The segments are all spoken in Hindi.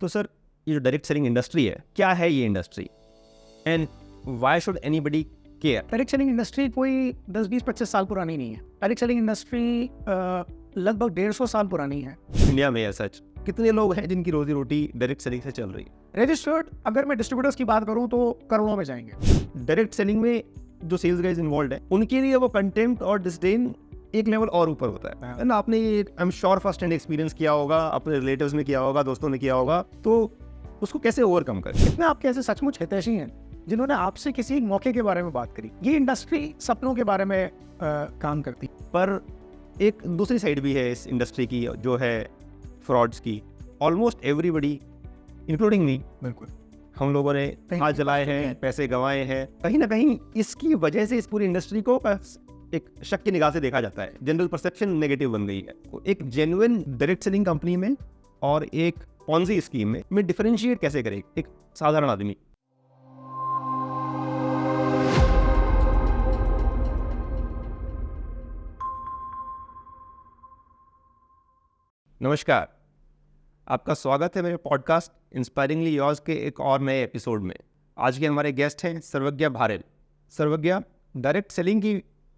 तो सर ये जो डायरेक्ट सेलिंग इंडस्ट्री है, क्या है ये industry and why should anybody care? Direct selling industry कोई 10-20-25 साल पुरानी नहीं है। डायरेक्ट सेलिंग इंडस्ट्री लगभग 150 साल पुरानी है। इंडिया में है सच कितने लोग हैं जिनकी रोजी रोटी डायरेक्ट सेलिंग से चल रही है? रजिस्टर्ड अगर मैं डिस्ट्रीब्यूटर्स की बात करूं तो करोड़ों में जाएंगे। डायरेक्ट सेलिंग में जो सेल्स गाइज इन्वॉल्व है उनके लिए वो कंटेम्प्ट और डिस्डेन एक लेवल और ऊपर होता है ना। आपने I am sure first hand experience किया होगा, अपने रिलेटिव्स में किया होगा, दोस्तों ने किया होगा, तो उसको कैसे ओवरकम करें? इतने आपके ऐसे सचमुच हितैषी हैं जिन्होंने आपसे किसी मौके के बारे में बात करी। ये इंडस्ट्री सपनों के बारे में काम करती। पर एक दूसरी साइड भी है इस इंडस्ट्री की, जो है फ्रॉड्स की। ऑलमोस्ट एवरीबडी इंक्लूडिंग मी, बिल्कुल हम लोगों ने हाथ जलाए हैं, पैसे गंवाए हैं। कहीं ना कहीं इसकी वजह से इस पूरी इंडस्ट्री को एक शक की निगाह से देखा जाता है। जनरल परसेप्शन नेगेटिव बन गई है। एक जेन्युइन डायरेक्ट सेलिंग कंपनी में और एक पॉन्जी स्कीम में डिफरेंशिएट कैसे करे एक साधारण आदमी? नमस्कार, आपका स्वागत है मेरे पॉडकास्ट इंस्पायरिंगली योर्स के एक और नए एपिसोड में। आज के हमारे गेस्ट हैं सर्वज्ञा भारेल। सर्वज्ञा डायरेक्ट सेलिंग की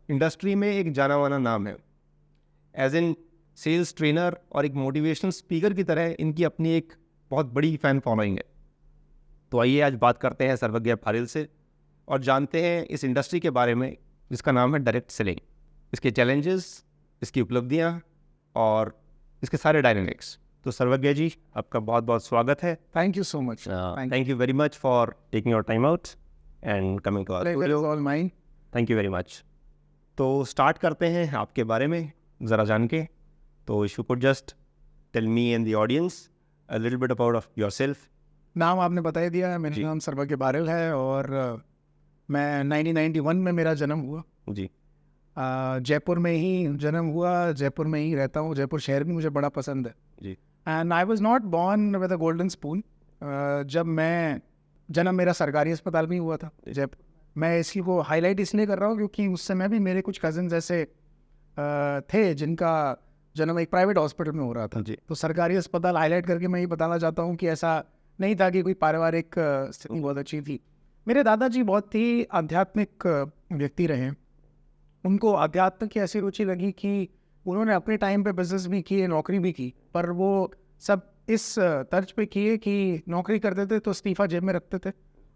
इंडस्ट्री में एक जाना माना नाम है। एज एन सेल्स ट्रेनर और एक मोटिवेशनल स्पीकर की तरह इनकी अपनी एक बहुत बड़ी फ़ैन फॉलोइंग है। तो आइए आज बात करते हैं सर्वज्ञा भारेल से और जानते हैं इस इंडस्ट्री के बारे में जिसका नाम है डायरेक्ट सेलिंग, इसके चैलेंजेस, इसकी उपलब्धियाँ और इसके सारे डायनेमिक्स। तो सर्वज्ञा जी, आपका बहुत बहुत स्वागत है। Thank you so much. Thank you very much for taking your time out and coming to our studio. All mine. Thank you very much. तो स्टार्ट करते हैं आपके बारे में ज़रा जान के। तो if you could just tell me and the audience a little bit about of yourself. नाम आपने बता ही दिया है। मेरा नाम सर्वज्ञा भारेल है और मैं 1991 में मेरा जन्म हुआ जी। जयपुर में ही जन्म हुआ, जयपुर में ही रहता हूँ। जयपुर शहर भी मुझे बड़ा पसंद है जी। And I was not born with a golden spoon. जब मैं जन्म मेरा सरकारी अस्पताल में ही हुआ था जयपुर। मैं इसी को हाईलाइट इसलिए कर रहा हूँ क्योंकि उस समय भी मेरे कुछ कज़न्स ऐसे थे जिनका जन्म एक प्राइवेट हॉस्पिटल में हो रहा था जी। तो सरकारी अस्पताल हाईलाइट करके मैं ये बताना चाहता हूँ कि ऐसा नहीं था कि कोई पारिवारिक स्थिति बहुत अच्छी थी। मेरे दादाजी बहुत ही आध्यात्मिक व्यक्ति रहे। उनको अध्यात्म की ऐसी रुचि लगी कि उन्होंने अपने टाइम पे बिजनेस भी किए, नौकरी भी की, पर वो सब इस तर्ज पे किए कि नौकरी करते थे तो इस्तीफा जेब में रखते थे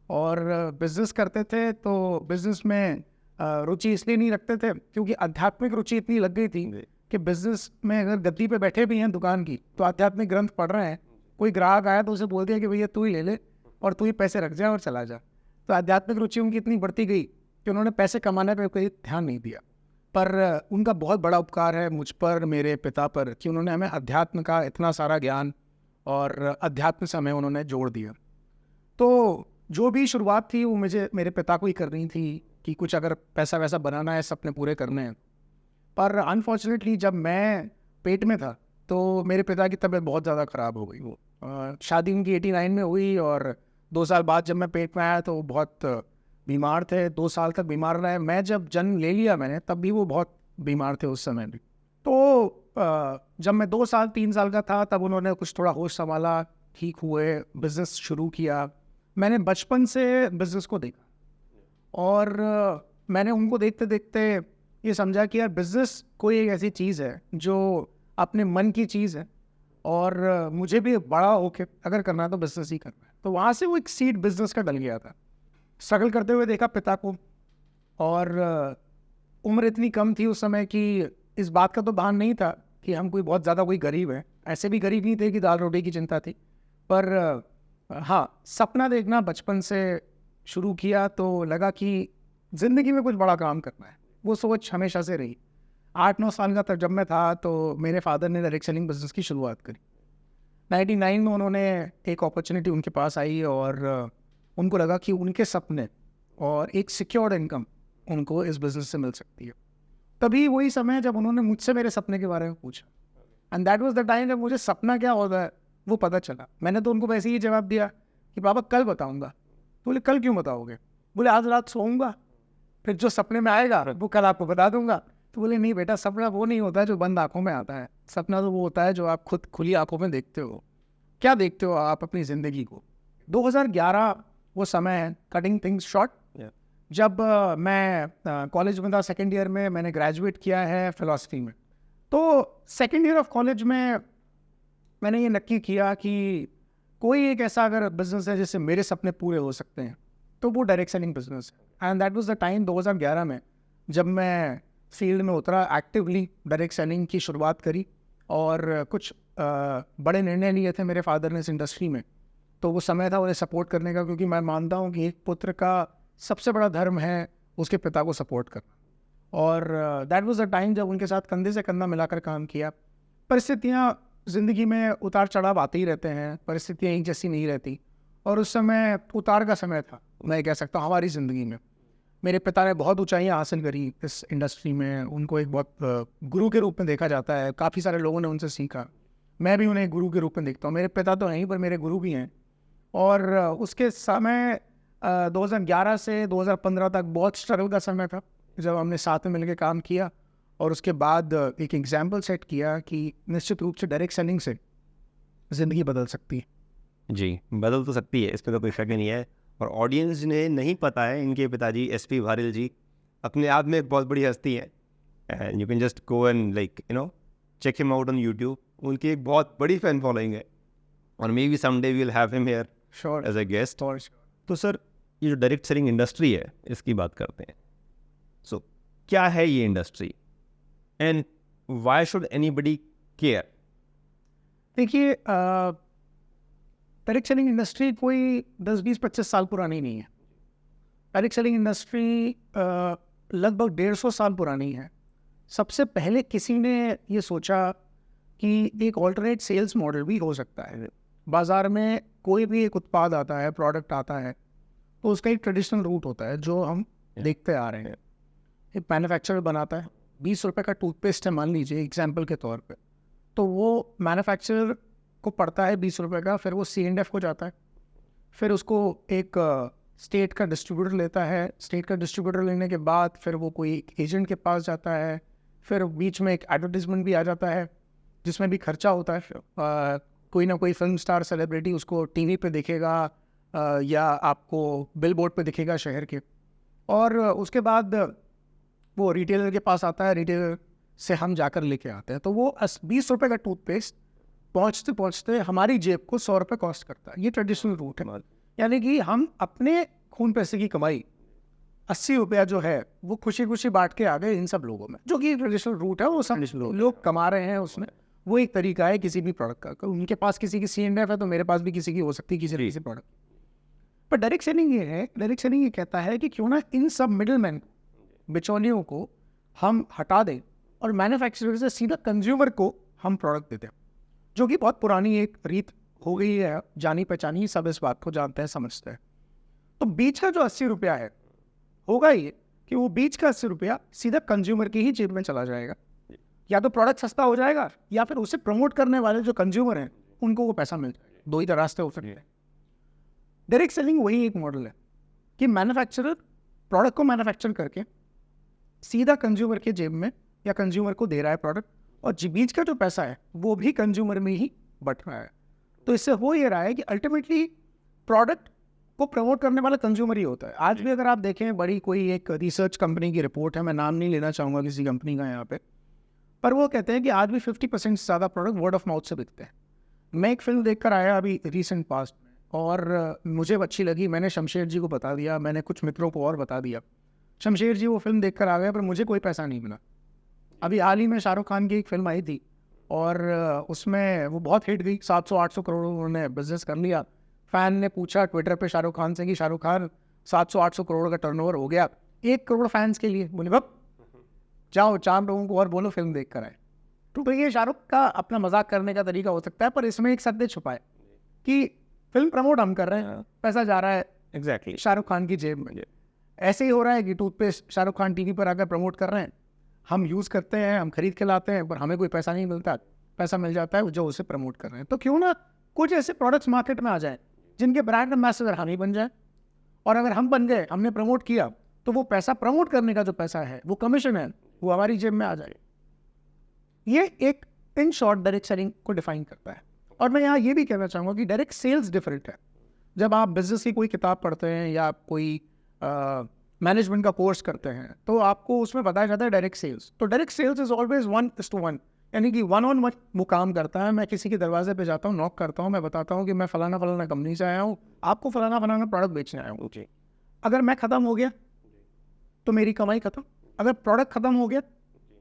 और बिजनेस करते थे तो बिजनेस में रुचि इसलिए नहीं रखते थे क्योंकि आध्यात्मिक रुचि इतनी लग गई थी कि बिजनेस में अगर गद्दी पे बैठे भी हैं दुकान की तो आध्यात्मिक ग्रंथ पढ़ रहे हैं, कोई ग्राहक आया तो उसे बोल दिया कि भैया तू ही ले ले और तू ही पैसे रख जा और चला जा। तो आध्यात्मिक रुचि उनकी इतनी बढ़ती गई कि उन्होंने पैसे कमाने पर कोई ध्यान नहीं दिया। पर उनका बहुत बड़ा उपकार है मुझ पर, मेरे पिता पर, कि उन्होंने हमें अध्यात्म का इतना सारा ज्ञान और अध्यात्म से हमें उन्होंने जोड़ दिया। तो जो भी शुरुआत थी वो मुझे मेरे पिता को ही करनी थी कि कुछ अगर पैसा वैसा बनाना है, सपने पूरे करने हैं। पर अनफॉर्चुनेटली जब मैं पेट में था तो मेरे पिता की तबीयत बहुत ज़्यादा ख़राब हो गई। वो शादी उनकी 89 में हुई और 2 साल बाद जब मैं पेट में आया तो वो बहुत बीमार थे। 2 साल तक बीमार रहे। मैं जब जन्म ले लिया मैंने तब भी वो बहुत बीमार थे उस समय भी। तो जब मैं 2 साल 3 साल का था तब उन्होंने कुछ थोड़ा होश संभाला, ठीक हुए, बिज़नेस शुरू किया। मैंने बचपन से बिज़नेस को देखा और मैंने उनको देखते देखते ये समझा कि यार बिज़नेस कोई एक ऐसी चीज़ है जो अपने मन की चीज़ है और मुझे भी बड़ा होके अगर करना है तो बिज़नेस ही करना है। तो वहाँ से वो एक सीड बिज़नेस का डल गया था। स्ट्रगल करते हुए देखा पिता को और उम्र इतनी कम थी उस समय कि इस बात का तो भान नहीं था कि हम कोई बहुत ज़्यादा कोई गरीब है। ऐसे भी गरीब नहीं थे कि दाल रोटी की चिंता थी। पर हाँ, सपना देखना बचपन से शुरू किया तो लगा कि ज़िंदगी में कुछ बड़ा काम करना है। वो सोच हमेशा से रही। 8-9 साल का तब जब मैं था तो मेरे फादर ने डायरेक्ट सेलिंग बिज़नेस की शुरुआत करी। 99 में उन्होंने एक अपॉर्चुनिटी उनके पास आई और उनको लगा कि उनके सपने और एक सिक्योर्ड इनकम उनको इस बिज़नेस से मिल सकती है। तभी वही समय जब उन्होंने मुझसे मेरे सपने के बारे में पूछा and that was the time जब मुझे सपना क्या होता है वो पता चला। मैंने तो उनको वैसे ही जवाब दिया कि पापा कल बताऊंगा। बोले कल क्यों बताओगे? बोले आज रात सोऊंगा फिर जो सपने में आएगा वो कल आपको बता दूंगा। तो बोले नहीं बेटा, सपना वो नहीं होता जो बंद आंखों में आता है। सपना तो वो होता है जो आप खुद खुली आंखों में देखते हो। क्या देखते हो आप अपनी ज़िंदगी को? 2011 वो समय है, कटिंग थिंग्स शॉर्ट, जब मैं कॉलेज में था, सेकेंड ईयर में मैंने ग्रेजुएट किया है फिलॉसफी में। तो सेकेंड ईयर ऑफ कॉलेज में मैंने ये नक्की किया कि कोई एक ऐसा अगर बिजनेस है जिससे मेरे सपने पूरे हो सकते हैं तो वो डायरेक्ट सेलिंग बिजनेस है। And that was the time 2011 में जब मैं फील्ड में उतरा, एक्टिवली डायरेक्ट सेलिंग की शुरुआत करी और कुछ बड़े निर्णय लिए थे मेरे फादर ने इस इंडस्ट्री में। तो वो समय था उन्हें सपोर्ट करने का, क्योंकि मैं मानता हूँ कि एक पुत्र का सबसे बड़ा धर्म है उसके पिता को सपोर्ट करना। और दैट वाज द टाइम जब उनके साथ कंधे से कंधा मिलाकर काम किया। परिस्थितियाँ ज़िंदगी में उतार चढ़ाव आते ही रहते हैं, परिस्थितियाँ एक जैसी नहीं रहती, और उस समय उतार का समय था, मैं कह सकता हूँ हमारी ज़िंदगी में। मेरे पिता ने बहुत ऊंचाइयाँ हासिल करी इस इंडस्ट्री में, उनको एक बहुत गुरु के रूप में देखा जाता है, काफ़ी सारे लोगों ने उनसे सीखा, मैं भी उन्हें गुरु के रूप में देखता हूँ। मेरे पिता तो नहीं पर मेरे गुरु भी हैं। और उसके समय 2011 से 2015 तक बहुत स्ट्रगल का समय था, जब हमने साथ में मिलकर काम किया और उसके बाद एक एग्जाम्पल सेट किया कि निश्चित रूप से डायरेक्ट सेलिंग से ज़िंदगी बदल सकती है। जी, बदल तो सकती है, इसमें तो कोई शक ही नहीं है। और ऑडियंस जिन्हें नहीं पता है, इनके पिताजी एसपी भारेल जी अपने आप में एक बहुत बड़ी हस्ती है। And you can just go and check him out on YouTube. उनकी एक बहुत बड़ी फैन फॉलोइंग है, और maybe someday we will have him here sure as a guest. Sure. तो सर, ये जो डायरेक्ट सेलिंग इंडस्ट्री है, इसकी बात करते हैं। सो क्या है ये industry and why should anybody care? देखिए, डायरेक्ट सेलिंग इंडस्ट्री कोई 10-20-25 साल पुरानी नहीं है। डायरेक्ट सेलिंग इंडस्ट्री लगभग 150 साल पुरानी है। सबसे पहले किसी ने ये सोचा कि एक ऑल्टरनेट सेल्स मॉडल भी हो सकता है। बाज़ार में कोई भी एक उत्पाद आता है, प्रोडक्ट आता है, तो उसका एक ट्रेडिशनल रूट होता है जो हम देखते आ रहे हैं। एक मैन्युफैक्चरर बनाता है, 20 रुपये का टूथपेस्ट है मान लीजिए एग्जाम्पल के तौर पे, तो वो मैन्युफैक्चरर को पड़ता है 20 रुपये का, फिर वो C&F को जाता है, फिर उसको एक स्टेट का डिस्ट्रीब्यूटर लेता है, स्टेट का डिस्ट्रीब्यूटर लेने के बाद फिर वो कोई एजेंट के पास जाता है, फिर बीच में एक एडवर्टीजमेंट भी आ जाता है जिसमें भी खर्चा होता है। कोई ना कोई फिल्म स्टार सेलिब्रिटी उसको टीवी पे देखेगा या आपको बिल बोर्ड पर दिखेगा शहर के, और उसके बाद वो रिटेलर के पास आता है, रिटेलर से हम जाकर लेके आते हैं। तो वो 20 रुपये का टूथपेस्ट पहुँचते पहुँचते हमारी जेब को 100 रुपये कॉस्ट करता है। ये ट्रेडिशनल रूट है, यानी कि हम अपने खून पैसे की कमाई 80 रुपया जो है वो खुशी खुशी बांट के आ गए इन सब लोगों में, जो कि ट्रेडिशनल रूट है, वो सब लोग कमा रहे हैं उसमें। वो एक तरीका है किसी भी प्रोडक्ट का। उनके पास किसी की C&F है तो मेरे पास भी किसी की हो सकती है, किसी प्रोडक्ट। पर डायरेक्ट सेलिंग ये है, डायरेक्ट सेलिंग ये कहता है कि क्यों ना इन सब मिडलमैन, बिचौलियों को हम हटा दें और मैन्युफैक्चरर से सीधा कंज्यूमर को हम प्रोडक्ट देते हैं, जो कि बहुत पुरानी एक रीत हो गई है, जानी पहचानी, सब इस बात को जानते हैं, समझते हैं। तो बीच का जो 80 रुपया है, होगा ये कि वो बीच का 80 रुपया सीधा कंज्यूमर की ही जेब में चला जाएगा। या तो प्रोडक्ट सस्ता हो जाएगा, या फिर उसे प्रमोट करने वाले जो कंज्यूमर हैं उनको वो पैसा मिल जाएगा। दो ही रास्ते हो सकते हैं। डायरेक्ट सेलिंग वही एक मॉडल है कि मैन्युफैक्चरर प्रोडक्ट को मैन्युफैक्चर करके सीधा कंज्यूमर के जेब में या कंज्यूमर को दे रहा है प्रोडक्ट, और बीच का जो पैसा है वो भी कंज्यूमर में ही बट रहा है। तो इससे हो ये रहा है कि अल्टीमेटली प्रोडक्ट को प्रमोट करने वाला कंज्यूमर ही होता है। आज भी अगर आप देखें, बड़ी कोई एक रिसर्च कंपनी की रिपोर्ट है, मैं नाम नहीं लेना चाहूँगा किसी कंपनी का यहाँ पे, पर वो कहते हैं कि आज भी 50% से ज़्यादा प्रोडक्ट वर्ड ऑफ माउथ से बिकते हैं। मैं एक फिल्म देखकर आया अभी रिसेंट पास्ट में, और मुझे अच्छी लगी, मैंने शमशेर जी को बता दिया, मैंने कुछ मित्रों को और बता दिया। शमशेर जी वो फिल्म देखकर आ गए, पर मुझे कोई पैसा नहीं मिला। अभी हाल ही में शाहरुख खान की एक फिल्म आई थी, और उसमें वो बहुत हिट गई, 700-800 करोड़ उन्होंने बिजनेस कर लिया। फ़ैन ने पूछा ट्विटर पे शाहरुख खान से कि शाहरुख खान 700-800 करोड़ का टर्नओवर हो गया 1 करोड़ फैंस के लिए। बोले बब जाओ 4 लोगों को और बोलो फिल्म देख कर आए। तो भैया शाहरुख का अपना मजाक करने का तरीका हो सकता है, पर इसमें एक सत्य छुपा है कि फिल्म प्रमोट हम कर रहे हैं, पैसा जा रहा है एग्जैक्टली शाहरुख खान की जेब में। ऐसे ही हो रहा है कि टूथपेस्ट शाहरुख खान टीवी पर आकर प्रमोट कर रहे हैं, हम यूज़ करते हैं, हम खरीद के लाते हैं, पर हमें कोई पैसा नहीं मिलता, पैसा मिल जाता है जो उसे प्रमोट कर रहे हैं। तो क्यों ना कुछ ऐसे प्रोडक्ट्स मार्केट में आ जाए जिनके ब्रांड एम्बेसडर हम ही बन जाए, और अगर हम बन गए, हमने प्रमोट किया, तो वो पैसा प्रमोट करने का जो पैसा है, वो कमीशन है, वो हमारी जेब में आ जाए। ये एक इन शॉर्ट डायरेक्ट सेलिंग को डिफाइन करता है। और मैं यहाँ ये भी कहना चाहूँगा कि डायरेक्ट सेल्स डिफरेंट है। जब आप बिजनेस की कोई किताब पढ़ते हैं या आप कोई मैनेजमेंट का कोर्स करते हैं तो आपको उसमें बताया जाता है डायरेक्ट सेल्स। तो डायरेक्ट सेल्स इज ऑलवेज 1:1, यानी कि 1-on-1 वो काम करता है। मैं किसी के दरवाजे पे जाता हूँ, नॉक करता हूँ, मैं बताता हूँ कि मैं फलाना फलाना कंपनी से आया हूँ, आपको फलाना फलाना प्रोडक्ट बेचने आया हूँ। अगर मैं ख़त्म हो गया तो मेरी कमाई खत्म। अगर प्रोडक्ट खत्म हो गया,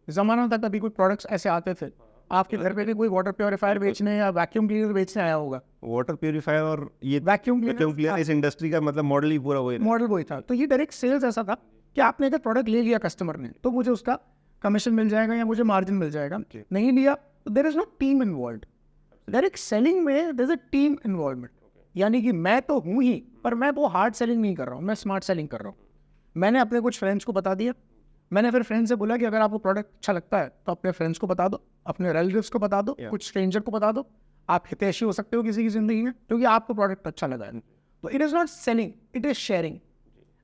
ज़माना तक अभी कोई प्रोडक्ट्स ऐसे आते थे, आपके घर पे भी कोई वाटर प्योरीफायर बेचने या वैक्यूम क्लीनर बेचने आया होगा। वाटर प्यूरिफायर और ये वैक्यूम क्लीनर इस इंडस्ट्री का मतलब मॉडल ही पूरा वही मॉडल वही था। तो ये डायरेक्ट सेल्स ऐसा था कि आपने अगर प्रोडक्ट ले लिया कस्टमर ने तो मुझे उसका कमीशन मिल जाएगा या मुझे मार्जिन मिल जाएगा। नहीं लिया तो there is no team involve. Direct selling में there is a team involvement, यानी कि मैं तो हूँ ही, पर मैं वो हार्ड सेलिंग नहीं कर रहा हूँ, मैं स्मार्ट सेलिंग कर रहा हूँ। मैंने अपने कुछ फ्रेंड्स को बता दिया, मैंने फिर फ्रेंड से बोला कि अगर आपको प्रोडक्ट अच्छा लगता है तो अपने फ्रेंड्स को बता दो, अपने रिलेटिव्स को बता दो, कुछ स्ट्रेंजर को बता दो। आप हितैषी हो सकते हो किसी की ज़िंदगी में क्योंकि आपको प्रोडक्ट अच्छा लगा है। तो it is not selling, it is sharing.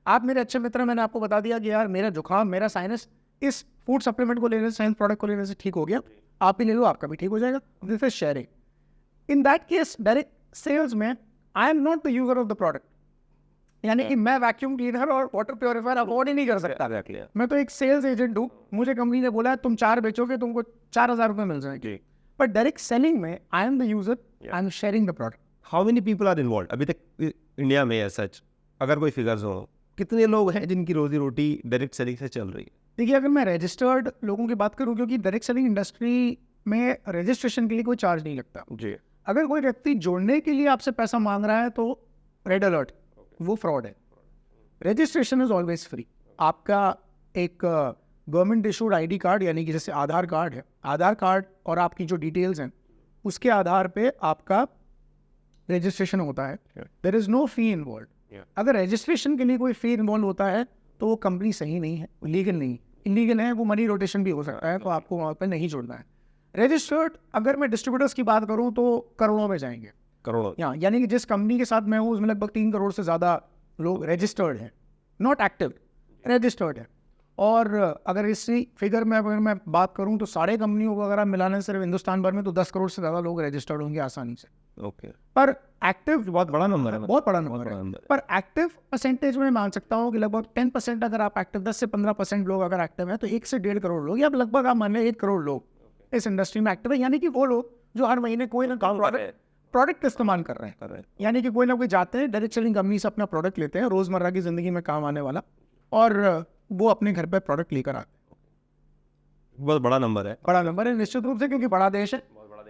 आप मेरे अच्छे मित्र हैं, मैंने आपको बता दिया कि यार मेरा जुकाम, मेरा साइनस इस फूड सप्लीमेंट को लेने से, साइंस प्रोडक्ट को लेने से ठीक हो गया, आप भी ले लो, आपका भी ठीक हो जाएगा। This is sharing. In that case direct sales में I am not the user of the product, यानी कि मैं वैक्यूम क्लीनर और वाटर प्योरीफायर अफोर्ड ही नहीं कर सकता। मैं तो एक सेल्स एजेंट हूँ, मुझे कंपनी ने बोला है तुम 4 बेचोगे तुमको 4,000 रुपये मिल जाएंगे। बट डायरेक्ट सेलिंग में I am the user, I am sharing the product. How many people are involve अभी तक इंडिया में? सच अगर कोई फिगर्स हो, कितने लोग हैं जिनकी रोजी रोटी डायरेक्ट सेलिंग से चल रही है? देखिए, अगर मैं रजिस्टर्ड लोगों की बात करूं, क्योंकि डायरेक्ट सेलिंग इंडस्ट्री में रजिस्ट्रेशन के लिए कोई चार्ज नहीं लगता जी। अगर कोई व्यक्ति जोड़ने के लिए आपसे पैसा मांग रहा है तो रेड अलर्ट, वो फ्रॉड है। Registration is always free. आपका एक गवर्नमेंट इशूड आईडी कार्ड, यानी कि जैसे आधार कार्ड है, आधार कार्ड और आपकी जो डिटेल्स हैं उसके आधार पे आपका रजिस्ट्रेशन होता है। There is no fee involve. अगर रजिस्ट्रेशन के लिए कोई फी इन्वॉल्व होता है तो वो कंपनी सही नहीं है, लीगल नहीं। इलीगल है, वो मनी रोटेशन भी हो सकता है, तो आपको वहाँ पर नहीं जोड़ना है। रजिस्टर्ड, अगर मैं डिस्ट्रीब्यूटर्स की बात करूँ तो करोड़ों में जाएंगे, करोड़ों। यानी कि जिस कंपनी के साथ मैं हूँ उसमें लगभग 3 करोड़ से ज़्यादा लोग रजिस्टर्ड हैं, नॉट एक्टिव, रजिस्टर्ड है। और अगर इसी फिगर में अगर मैं बात करूं तो सारे कंपनियों को अगर आप मिलाने सिर्फ हिंदुस्तान भर में तो 10 करोड़ से ज़्यादा लोग रजिस्टर्ड होंगे आसानी से। ओके। पर एक्टिव बहुत बड़ा नंबर है, बहुत बड़ा नंबर है। पर एक्टिव परसेंटेज में मान सकता हूँ कि लगभग 10% अगर आप एक्टिव, 10 से 15% लोग अगर एक्टिव हैं तो 1 से 1.5 करोड़ लोग, या लगभग आप मान लें 1 करोड़ लोग इस इंडस्ट्री में एक्टिव है। यानी कि वो लोग जो हर महीने कोई ना कोई प्रोडक्ट इस्तेमाल कर रहे हैं, यानी कि कोई ना कोई जाते हैं डायरेक्ट सेलिंग कंपनी से अपना प्रोडक्ट लेते हैं, रोजमर्रा की जिंदगी में काम आने वाला, और वो अपने घर पे प्रोडक्ट लेकर आते हैं। बहुत बड़ा नंबर है, बड़ा नंबर है निश्चित रूप से, क्योंकि बड़ा देश है।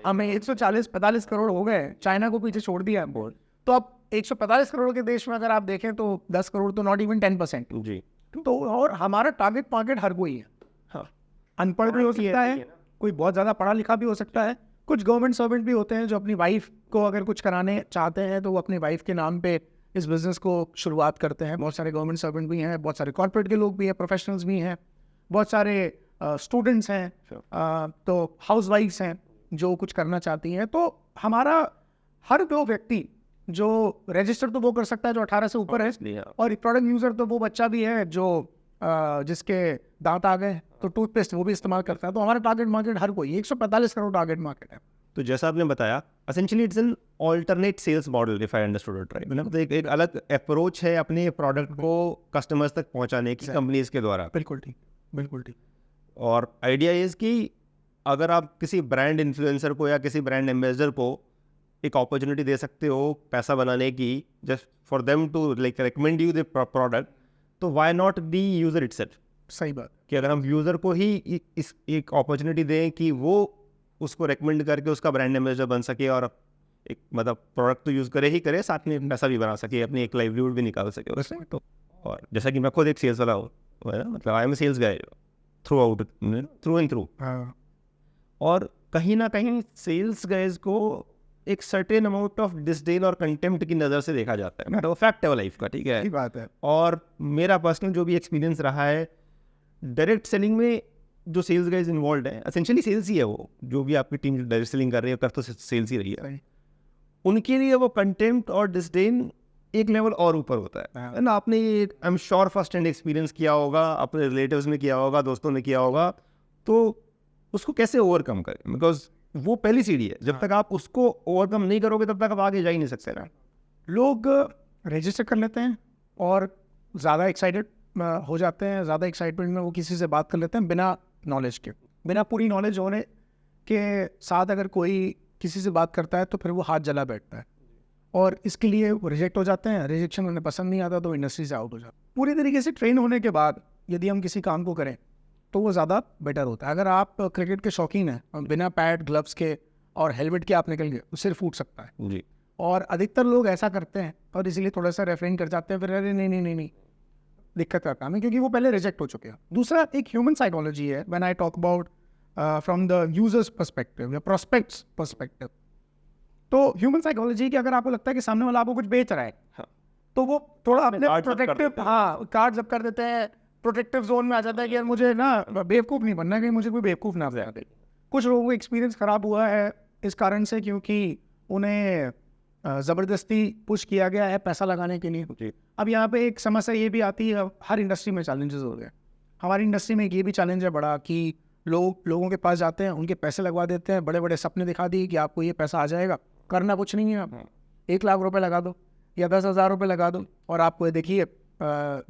हमें 140-45 करोड़ हो गए, चाइना को पीछे छोड़ दिया है। तो अब 145 करोड़ के देश में अगर आप देखें तो 10 करोड़ तो नॉट इवन 10% जी। तो और हमारा टारगेट मार्केट हर कोई है। हाँ, अनपढ़ भी हो सकता है, कोई बहुत ज़्यादा पढ़ा लिखा भी हो सकता है, कुछ गवर्नमेंट सर्वेंट भी होते हैं जो अपनी वाइफ को अगर कुछ कराने चाहते हैं तो वो अपनी वाइफ के नाम पे इस बिज़नेस को शुरुआत करते हैं। बहुत सारे गवर्नमेंट सर्वेंट भी हैं, बहुत सारे कॉर्पोरेट के लोग भी हैं, प्रोफेशनल्स भी हैं, बहुत सारे स्टूडेंट्स हैं, तो हाउस वाइफ्स हैं जो कुछ करना चाहती हैं। तो हमारा हर वो व्यक्ति जो रजिस्टर तो वो कर सकता है जो 18 से ऊपर है, और प्रोडक्ट यूज़र तो वो बच्चा भी है जो जिसके दांत आ गए तो टूथपेस्ट वो भी इस्तेमाल करता है। तो हमारा टारगेट मार्केट हर कोई, 145 करोड़ टारगेट मार्केट है। तो जैसा आपने बताया, essentially it's an alternate sales model, if I understood it right. मतलब एक अलग अप्रोच है अपने प्रोडक्ट को कस्टमर्स तक पहुंचाने की कंपनीज के द्वारा। बिल्कुल ठीक, बिल्कुल ठीक। और आइडिया इज़ कि अगर आप किसी ब्रांड इन्फ्लुएंसर को या किसी ब्रांड एम्बेसडर को एक अपॉर्चुनिटी दे सकते हो पैसा बनाने की, just for them to like recommend you the product, तो why not the user itself. सही बात कि अगर हम यूज़र को ही इस एक अपॉर्चुनिटी दें कि वो उसको रेकमेंड करके उसका ब्रांड एम्बेसडर बन सके और एक मतलब प्रोडक्ट तो यूज़ करे ही करे, साथ में पैसा भी बना सके, अपनी एक लाइवलीहुड भी निकाल सके उसमें। तो और जैसा कि मैं खुद एक सेल्स वाला हूँ, मतलब I am a sales guy throughout, through and through. और कहीं ना कहीं सेल्स गाइज को एक सर्टेन अमाउंट ऑफ डिसडेन और कंटेम्प्ट की नज़र से देखा जाता है। मतलब फैक्ट है लाइफ का, ठीक है, बात है। और मेरा पर्सनल जो भी एक्सपीरियंस रहा है, डायरेक्ट सेलिंग में जो सेल्स गाइज इन्वॉल्व है, एसेंशियली सेल्स ही है वो, जो भी आपकी टीम डायरेक्ट सेलिंग कर रही है कर तो सेल्स ही रही है, उनके लिए वो कंटेम्प्ट और डिसडेन एक लेवल और ऊपर होता है ना। आपने I am sure first hand experience किया होगा, अपने रिलेटिव्स में किया होगा, दोस्तों ने किया होगा, तो उसको कैसे ओवरकम करें? बिकॉज वो पहली सीढ़ी है, जब तक आप उसको ओवरकम नहीं करोगे तब तक आप आगे जा ही नहीं सकते ना। लोग रजिस्टर कर लेते हैं और ज़्यादा एक्साइटेड हो जाते हैं, ज़्यादा एक्साइटमेंट में वो किसी से बात कर लेते हैं बिना नॉलेज के, बिना पूरी नॉलेज होने के साथ अगर कोई किसी से बात करता है तो फिर वो हाथ जला बैठता है और इसके लिए वो रिजेक्ट हो जाते हैं। रिजेक्शन उन्हें पसंद नहीं आता तो इंडस्ट्री से आउट हो जाता है। पूरी तरीके से ट्रेन होने के बाद यदि हम किसी काम को करें तो वो ज़्यादा बेटर होता है। अगर आप क्रिकेट के शौकीन हैं और बिना पैड ग्लव्स के और हेलमेट के आप निकल गए तो सिर फूट सकता है जी। और अधिकतर लोग ऐसा करते हैं और इसीलिए थोड़ा सा रेफरेन कर जाते हैं, फिर अरे नहीं नहीं नहीं नहीं दिक्कत का काम है क्योंकि वो पहले रिजेक्ट हो चुके हैं। दूसरा एक ह्यूमन साइकोलॉजी है, when I talk about from the users perspective या प्रोस्पेक्ट्स पर्सपेक्टिव। तो ह्यूमन साइकोलॉजी की अगर आपको लगता है कि सामने वाला आपको कुछ बेच रहा है, हाँ। तो वो थोड़ा अपने कार्ड जब्त कर प्रोटेक्टिव, देते हैं। हाँ कार्ड जब कर देते हैं, प्रोटेक्टिव जोन में आ जाता है कि यार मुझे ना बेवकूफ़ नहीं बनना, कि मुझे कोई बेवकूफ़ ना बना दे। कुछ लोगों को एक्सपीरियंस ख़राब हुआ है इस कारण से क्योंकि उन्हें ज़बरदस्ती पुश किया गया है पैसा लगाने के लिए। जी। अब यहाँ पे एक समस्या ये भी आती है, हर इंडस्ट्री में चैलेंजेस हो गए। हमारी इंडस्ट्री में ये भी चैलेंज है बड़ा कि लोगों के पास जाते हैं, उनके पैसे लगवा देते हैं, बड़े बड़े सपने दिखा दिए कि आपको ये पैसा आ जाएगा, करना कुछ नहीं है। आप 1 लाख रुपए लगा दो या 10,000 रुपये लगा दो और आपको देखिए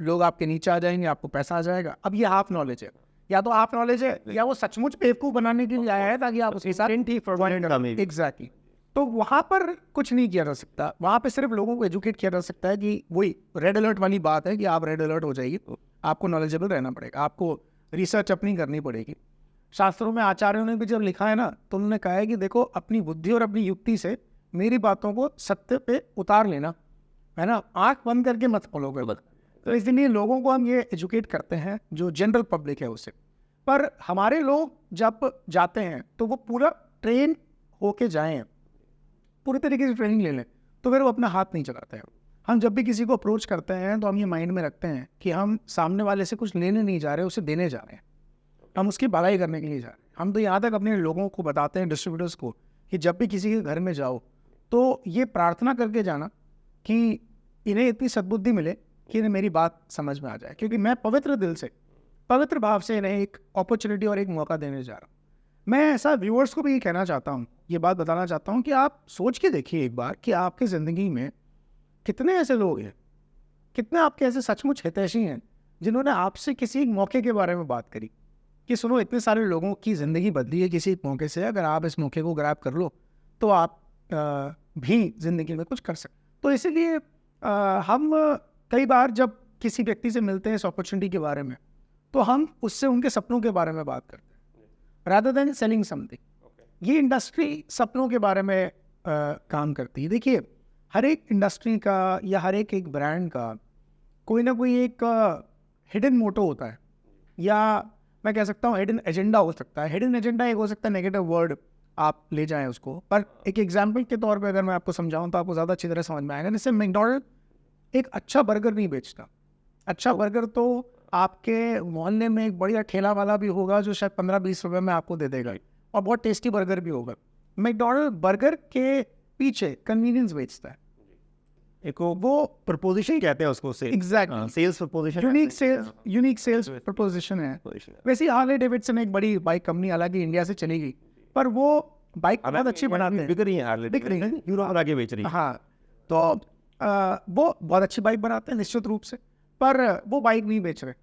लोग आपके नीचे आ जाएंगे, आपको पैसा आ जाएगा। अब ये हाफ नॉलेज है, या तो हाफ नॉलेज है या वो सचमुच बेवकूफ़ बनाने के लिए आया है ताकि आप उसके साथ एग्जैक्टली। तो वहाँ पर कुछ नहीं किया जा सकता, वहाँ पे सिर्फ लोगों को एजुकेट किया जा सकता है कि वही रेड अलर्ट वाली बात है कि आप रेड अलर्ट हो जाइए, आपको नॉलेजेबल रहना पड़ेगा, आपको रिसर्च अपनी करनी पड़ेगी। शास्त्रों में आचार्यों ने भी जब लिखा है ना तो उन्होंने कहा है कि देखो अपनी बुद्धि और अपनी युक्ति से मेरी बातों को सत्य पे उतार लेना, है ना, आंख बंद करके मत फॉलो करो। तो इसलिए लोगों को हम ये एजुकेट करते हैं जो जनरल पब्लिक है उससे। पर हमारे लोग जब जाते हैं तो वो पूरा ट्रेन होके जाएं, पूरी तरीके से ट्रेनिंग ले लें, तो फिर वो अपना हाथ नहीं चलाते हैं। हम जब भी किसी को अप्रोच करते हैं तो हम ये माइंड में रखते हैं कि हम सामने वाले से कुछ लेने नहीं जा रहे, उसे देने जा रहे हैं, हम उसकी भलाई करने के लिए जा रहे हैं। हम तो यहाँ तक अपने लोगों को बताते हैं, डिस्ट्रीब्यूटर्स को, कि जब भी किसी के घर में जाओ तो ये प्रार्थना करके जाना कि इन्हें इतनी सद्बुद्धि मिले कि इन्हें मेरी बात समझ में आ जाए, क्योंकि मैं पवित्र दिल से, पवित्र भाव से इन्हें एक अपॉर्चुनिटी और एक मौका देने जा रहा हूँ। मैं ऐसा व्यूअर्स को भी ये कहना चाहता हूँ, ये बात बताना चाहता हूँ कि आप सोच के देखिए एक बार कि आपकी ज़िंदगी में कितने ऐसे लोग हैं, कितने आपके ऐसे सचमुच हितैषी हैं जिन्होंने आपसे किसी एक मौके के बारे में बात करी कि सुनो इतने सारे लोगों की ज़िंदगी बदली है किसी एक मौके से, अगर आप इस मौके को ग्रैब कर लो तो आप भी ज़िंदगी में कुछ कर सकते। तो इसीलिए हम कई बार जब किसी व्यक्ति से मिलते हैं इस अपॉर्चुनिटी के बारे में तो हम उससे उनके सपनों के बारे में बात करते हैं रादर देन सेलिंग समथिंग। ये इंडस्ट्री सपनों के बारे में काम करती है। देखिए हर एक इंडस्ट्री का या हर एक ब्रांड का कोई ना कोई एक हिडन मोटो होता है, या मैं कह सकता हूँ हिडन एजेंडा हो सकता है। हिडन एजेंडा एक हो सकता है नेगेटिव वर्ड आप ले जाएं उसको, पर एक एग्जाम्पल के तौर पे अगर मैं आपको समझाऊं तो आपको ज़्यादा अच्छी तरह समझ में आएगा। जैसे मैकडॉनल्ड एक अच्छा बर्गर नहीं बेचता। अच्छा बर्गर तो आपके मोहल्ले में एक बढ़िया ठेला वाला भी होगा जो शायद 15-20 रुपये में आपको दे देगा और बहुत टेस्टी बर्गर भी होगा। मैकडॉनल्ड बर्गर के पीछे कन्वीनियंस बेचता है, एक वो प्रपोजिशन कहते हैं उसको, exactly sales proposition, unique sales proposition है। वैसे ही हार्ले डेविडसन एक बड़ी बाइक कंपनी, हालांकि इंडिया से चली गई, पर वो बाइक बहुत अच्छी बनाते हैं, बिक रही है हार्ले, बिक रही है, यूरोप आगे बेच रही है। हाँ, तो वो बहुत अच्छी बाइक बनाते हैं निश्चित रूप से, पर वो बाइक नहीं बेच रहे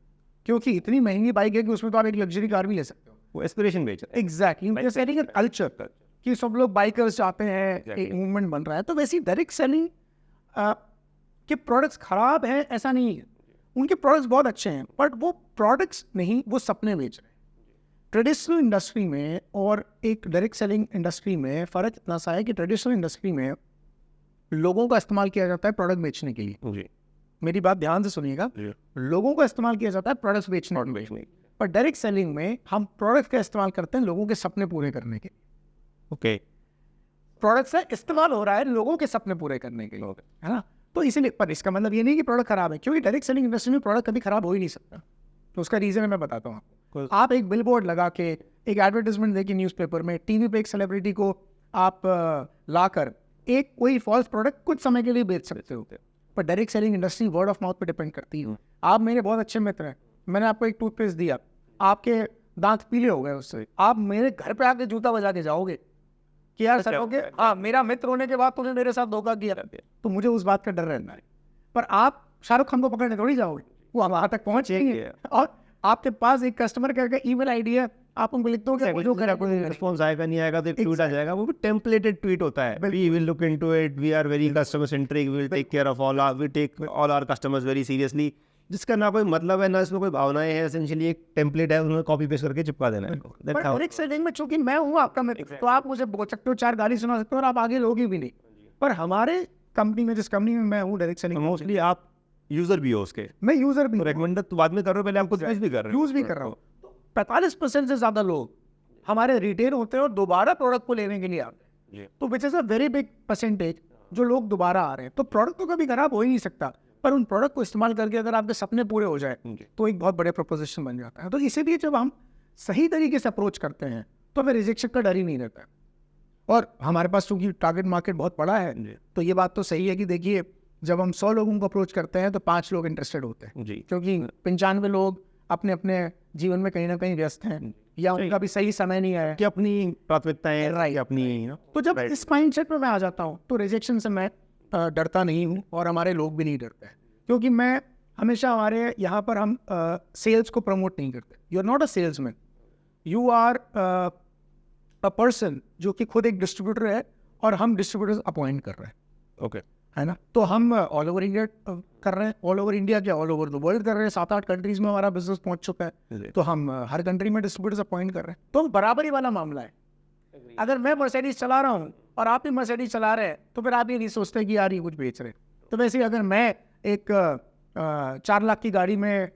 क्योंकि इतनी महंगी बाइक है कि उसमें तो आप एक लग्जरी कार भी ले सकते हो। वो एस्पिरेशन बेच रहे हैं। एग्जैक्टली, सेलिंग कल्चर कि सब लोग बाइकर्स चाहते हैं, एक मूवमेंट बन रहा है। तो वैसी डायरेक्ट सेलिंग के प्रोडक्ट्स खराब हैं ऐसा नहीं है, उनके प्रोडक्ट्स बहुत अच्छे हैं, बट वो प्रोडक्ट्स नहीं, वो सपने बेच रहे हैं। ट्रेडिशनल इंडस्ट्री में और एक डायरेक्ट सेलिंग इंडस्ट्री में फ़र्क इतना सा है कि ट्रेडिशनल इंडस्ट्री में लोगों का इस्तेमाल किया जाता है प्रोडक्ट बेचने के लिए। मेरी बात ध्यान से सुनिएगा, लोगों का इस्तेमाल किया जाता है प्रोडक्ट्स बेचने के लिए, पर डायरेक्ट सेलिंग में हम प्रोडक्ट का इस्तेमाल करते हैं लोगों के सपने पूरे करने के लिए। ओके, प्रोडक्ट से इस्तेमाल हो रहा है लोगों के सपने पूरे करने के लिए, है ना। तो इसीलिए, पर इसका मतलब ये नहीं कि प्रोडक्ट खराब है, क्योंकि डायरेक्ट सेलिंग इंडस्ट्री में प्रोडक्ट कभी खराब हो ही नहीं सकता। तो उसका रीज़न मैं बताता हूँ आपको। आप एक बिलबोर्ड लगा के, एक एडवर्टाइजमेंट देके न्यूज़पेपर में, टीवी पे एक सेलिब्रिटी को आप लाकर एक कोई फॉल्स प्रोडक्ट कुछ समय के लिए बेच सकते हो, पर direct selling industry word of mouth पे डिपेंड करती है। आप मेरे बहुत अच्छे मित्र हैं, मैंने आपको एक टूथपेस्ट दिया, आपके दांत पीले हो गए उससे, आप मेरे घर पे आके जूता बजा के जाओगे कि यार सरोगे, हाँ मेरा मित्र होने के बाद तूने मेरे साथ धोखा किया, तो मुझे उस बात का डर रहना है। पर आप शाहरुख खान को पकड़ने थोड़ी जाओगे, वो वहां तक पहुंचेंगे और आपके पास एक कस्टमर केयर का ईमेल आईडी है, आप उनको लिख दोगे, जो करें कोई रिस्पॉन्स आएगा नहीं आएगा, तो एक ट्वीट आ जाएगा, वो भी टेम्पलेटेड ट्वीट होता है, we will look into it, we are very customer centric, we will take care of all, we take all our customers very seriously, जिसका ना कोई मतलब है ना इसमें कोई भावनाएं हैं, एसेंशियली एक टेम्पलेट है, उन्होंने कॉपी पेस्ट करके चिपका देना है। पर डायरेक्ट सेलिंग में चूंकि मैं हूँ आपका मित्र, तो आप मुझे बोल सकते हो, 4 गाली सुना सकते हो और आप आगे लोगे भी नहीं। पर हमारे कंपनी में, जिस कंपनी में मैं हूँ डायरेक्ट सेलिंग, मोस्टली आप यूजर भी हो उसके, मैं यूजर भी, रेकमेंड तो बाद में कर रहे हो, पहले आपको यूज भी कर रहे हो, यूज भी कर रहा हूँ। 45% से ज्यादा लोग हमारे रिटेल होते हैं और दोबारा प्रोडक्ट को लेने के लिए आते हैं, तो which is a very big percentage जो लोग दोबारा आ रहे हैं। तो प्रोडक्ट तो कभी खराब हो ही नहीं सकता, पर उन प्रोडक्ट को इस्तेमाल करके अगर आपके सपने पूरे हो जाए तो एक बहुत बड़े प्रोपोजिशन बन जाता है। तो इसीलिए जब हम सही तरीके से अप्रोच करते हैं तो हमें रिजेक्शन का डर ही नहीं रहता है। और हमारे पास चूंकि टारगेट मार्केट बहुत बड़ा है, तो ये बात तो सही है कि देखिए, जब हम 100 लोगों को अप्रोच करते हैं तो 5 लोग इंटरेस्टेड होते हैं, क्योंकि 95 लोग अपने अपने जीवन में कहीं ना कहीं व्यस्त हैं, या उनका भी सही समय नहीं आया कि अपनी प्राथमिकताएं, राइट, अपनी तो जब इस माइंडसेट में मैं आ जाता हूँ तो रिजेक्शन से मैं डरता नहीं हूँ, और हमारे लोग भी नहीं डरते हैं, क्योंकि मैं हमेशा, हमारे यहाँ पर हम सेल्स को प्रमोट नहीं करते। You are not a salesman, you are a person जो कि खुद एक डिस्ट्रीब्यूटर है, और हम डिस्ट्रीब्यूटर्स अपॉइंट कर रहे हैं, ओके, है ना। तो हम ऑल ओवर इंडिया कर रहे हैं, ऑल ओवर इंडिया क्या, ऑल ओवर द वर्ल्ड कर रहे हैं। 7-8 कंट्रीज में हमारा बिजनेस पहुंच चुका है, तो हम हर कंट्री में डिस्ट्रीब्यूटर्स अपॉइंट कर रहे हैं। तो बराबरी वाला मामला है। अगर मैं मर्सिडीज चला रहा हूँ और आप भी मर्सिडीज चला रहे हैं, तो फिर आप ये नहीं सोचते कि यार ये कुछ बेच रहे हैं। तो वैसे ही अगर मैं एक 4 लाख की गाड़ी में